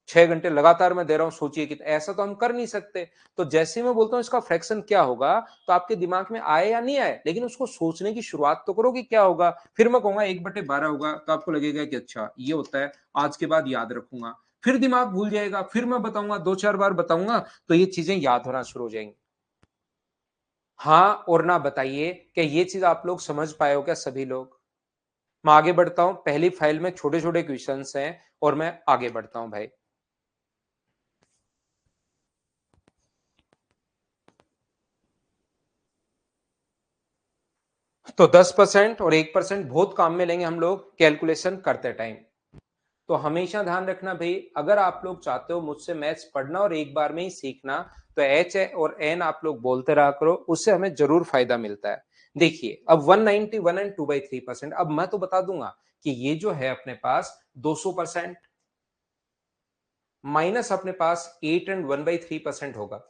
6 घंटे लगातार मैं दे रहा हूं, सोचिए कि ऐसा तो हम कर नहीं सकते। तो जैसे ही मैं बोलता हूं इसका फ्रैक्शन क्या होगा, तो आपके दिमाग में आए या नहीं आए, लेकिन उसको सोचने की शुरुआत तो करो कि क्या होगा। फिर मैं कहूंगा 1/12 होगा, तो आपको लगेगा कि अच्छा ये होता है, आज के बाद याद रखूंगा। फिर दिमाग भूल जाएगा, फिर मैं बताऊंगा, 2 4 बार बताऊंगा, तो ये चीजें याद होना शुरू हो जाएंगी। हाँ और ना बताइए, क्या ये चीज आप लोग समझ पाए हो क्या सभी लोग? मैं आगे बढ़ता हूं, पहली फाइल में छोटे छोटे क्वेश्चन हैं और मैं आगे बढ़ता हूं भाई। तो 10% और 1% बहुत काम में लेंगे हम लोग कैलकुलेशन करते टाइम। तो हमेशा ध्यान रखना भाई, अगर आप लोग चाहते हो मुझसे मैथ्स पढ़ना और एक बार में ही सीखना, तो एच और एन आप लोग बोलते रहा करो, उससे हमें जरूर फायदा मिलता है। देखिए अब 191 एंड 2/3%, अब मैं तो बता दूंगा कि ये जो है अपने पास 200% माइनस अपने पास 8 एंड 1/3% होगा।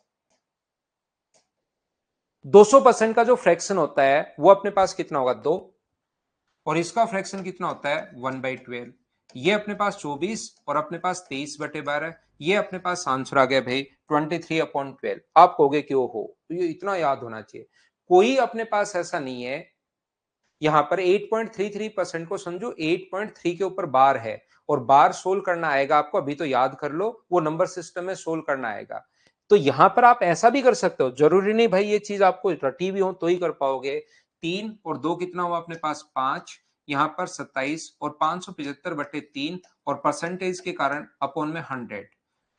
200% का जो फ्रैक्शन होता है वो अपने पास कितना होगा, 2, और इसका फ्रैक्शन कितना होता है 1/12। ये अपने पास 24 और अपने पास 23/12। ये अपने पास आंसर आ गया भाई 23/12। आप कहोगे कि ओहो, तो ये इतना याद होना चाहिए, कोई अपने पास ऐसा नहीं है। यहां पर 8.33% को समझो 8.3 के ऊपर बार है, और बार सोल्व करना आएगा आपको, अभी तो याद कर लो, वो नंबर सिस्टम में सोल्व करना आएगा। तो यहां पर आप ऐसा भी कर सकते हो, जरूरी नहीं भाई ये चीज आपको रटी भी हो तो ही कर पाओगे। 3 और 2 कितना हुआ अपने पास 5, यहाँ पर 27 और 575/3, और परसेंटेज के कारण अपॉन में 100,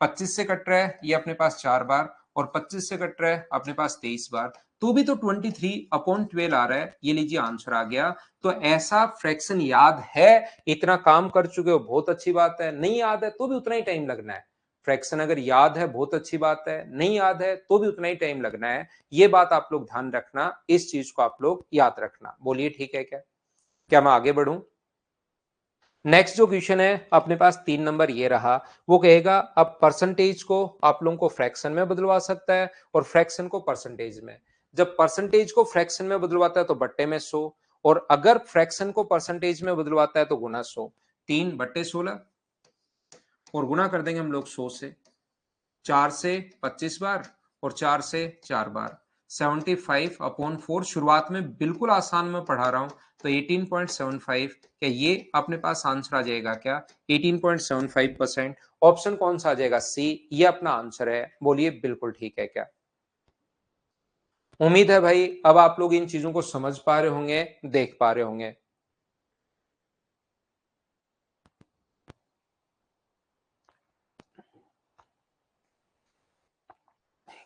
25 से कट रहा है ये अपने पास 4 बार, और 25 से कट रहा है अपने पास 23 बार, तो भी तो 23/12 आ रहा है। ये लीजिए आंसर आ गया। तो ऐसा फ्रैक्शन याद है, इतना काम कर चुके हो, बहुत अच्छी बात है। नहीं याद है तो भी उतना ही टाइम लगना है। फ्रैक्शन अगर याद है बहुत अच्छी बात है, नहीं याद है तो भी उतना ही टाइम लगना है। ये बात आप लोग ध्यान रखना, इस चीज को आप लोग याद रखना। बोलिए ठीक है क्या? क्या मैं आगे बढ़ूं? नेक्स्ट जो क्वेश्चन है अपने पास 3 नंबर ये रहा। वो कहेगा अब परसेंटेज को आप लोगों को फ्रैक्शन में बदलवा सकता है और फ्रैक्शन को परसेंटेज में। जब परसेंटेज को फ्रैक्शन में बदलवाता है तो बट्टे में 100, और अगर फ्रैक्शन को परसेंटेज में बदलवाता है तो गुना 100। 3/16 और गुना कर देंगे हम लोग 100 से। 4 से 25 बार और 4 से 4 बार, 75/4। शुरुआत में बिल्कुल आसान में पढ़ा रहा हूं, तो 18.75। क्या ये अपने पास आंसर आ जाएगा क्या? 18.75%। ऑप्शन कौन सा आ जाएगा? सी, ये अपना आंसर है। बोलिए बिल्कुल ठीक है क्या? उम्मीद है भाई अब आप लोग इन चीजों को समझ पा रहे होंगे, देख पा रहे होंगे।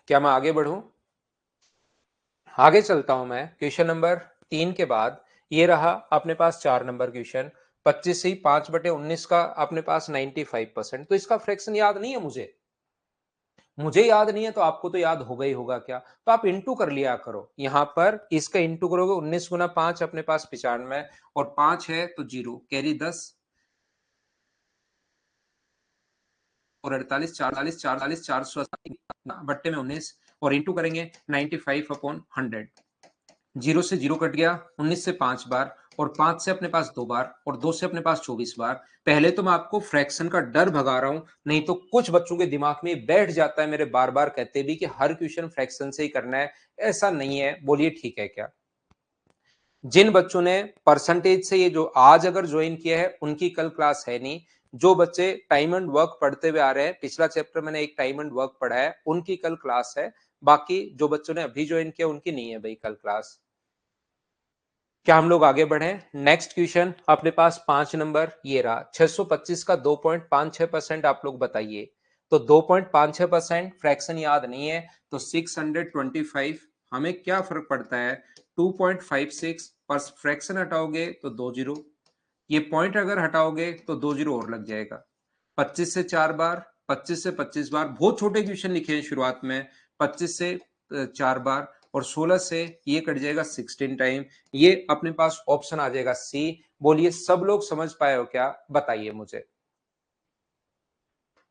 क्या मैं आगे बढ़ूं? आगे चलता हूं मैं। क्वेश्चन नंबर 3 के बाद ये रहा अपने पास 4 नंबर क्वेश्चन। 25 से 5/19 का अपने पास 95%। तो इसका फ्रैक्शन याद नहीं है मुझे। मुझे याद नहीं है तो आपको तो याद होगा ही होगा क्या? तो आप इंटू कर लिया करो। यहां पर इसका इंटू करोगे, 19 गुना 5 अपने पास 95, और 5 है तो 0 कैरी 10 और 48, 44, 480 बट्टे में 19, और इंटू करेंगे 95/100। 0 से 0 कट गया, 19 से 5 बार, और 5 से अपने पास 2 बार, और 2 से अपने पास 24 बार। पहले तो मैं आपको फ्रैक्शन का डर भगा रहा हूं, नहीं तो कुछ बच्चों के दिमाग में बैठ जाता है मेरे बार बार कहते भी कि हर क्वेश्चन फ्रैक्शन से ही करना है। ऐसा नहीं है। बोलिए ठीक है क्या? जिन बच्चों ने परसेंटेज से ये जो आज अगर ज्वाइन किया है उनकी कल क्लास है नहीं। जो बच्चे टाइम एंड वर्क पढ़ते हुए आ रहे हैं, पिछला चैप्टर मैंने एक टाइम एंड वर्क पढ़ा है, उनकी कल क्लास है। बाकी जो बच्चों ने अभी ज्वाइन किया उनकी नहीं है भाई कल क्लास। क्या हम लोग आगे बढ़े? नेक्स्ट क्वेश्चन अपने पास 5 नंबर ये रहा। 625 का 2.56% आप लोग बताइए। तो 2.56% फ्रैक्शन याद नहीं है, तो 625 हमें क्या फर्क पड़ता है? 2.56 पर फ्रैक्शन हटाओगे तो 2 जीरो, ये पॉइंट अगर हटाओगे तो 2 जीरो और लग जाएगा। 25 से 4 बार, 25 से 25 बार, बहुत छोटे क्वेश्चन लिखे हैं शुरुआत में। 25 से 4 बार, और 16 से ये कट जाएगा 16 टाइम। ये अपने पास ऑप्शन आ जाएगा सी। बोलिए सब लोग समझ पाए हो क्या? बताइए मुझे।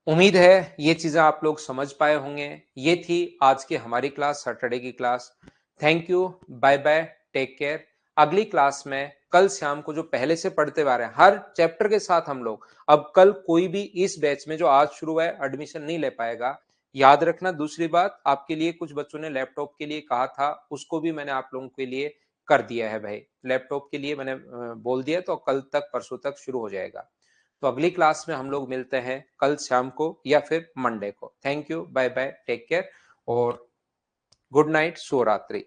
उम्मीद है ये चीजें आप लोग समझ पाए होंगे। ये थी आज की हमारी क्लास, सैटरडे की class. Thank you, bye bye, take care. अगली क्लास में कल शाम को जो पहले से पढ़ते आ रहे हैं हर चैप्टर के साथ हम लोग, अब कल कोई भी इस बैच में जो आज शुरू हुआ है एडमिशन नहीं ले पाएगा। याद रखना, दूसरी बात, आपके लिए कुछ बच्चों ने लैपटॉप के लिए कहा था, उसको भी मैंने आप लोगों के लिए कर दिया है भाई। लैपटॉप के लिए मैंने बोल दिया, तो कल तक परसों तक शुरू हो जाएगा। तो अगली क्लास में हम लोग मिलते हैं कल शाम को या फिर मंडे को। Thank you, bye bye, take care, और गुड नाइट, शुभ रात्रि।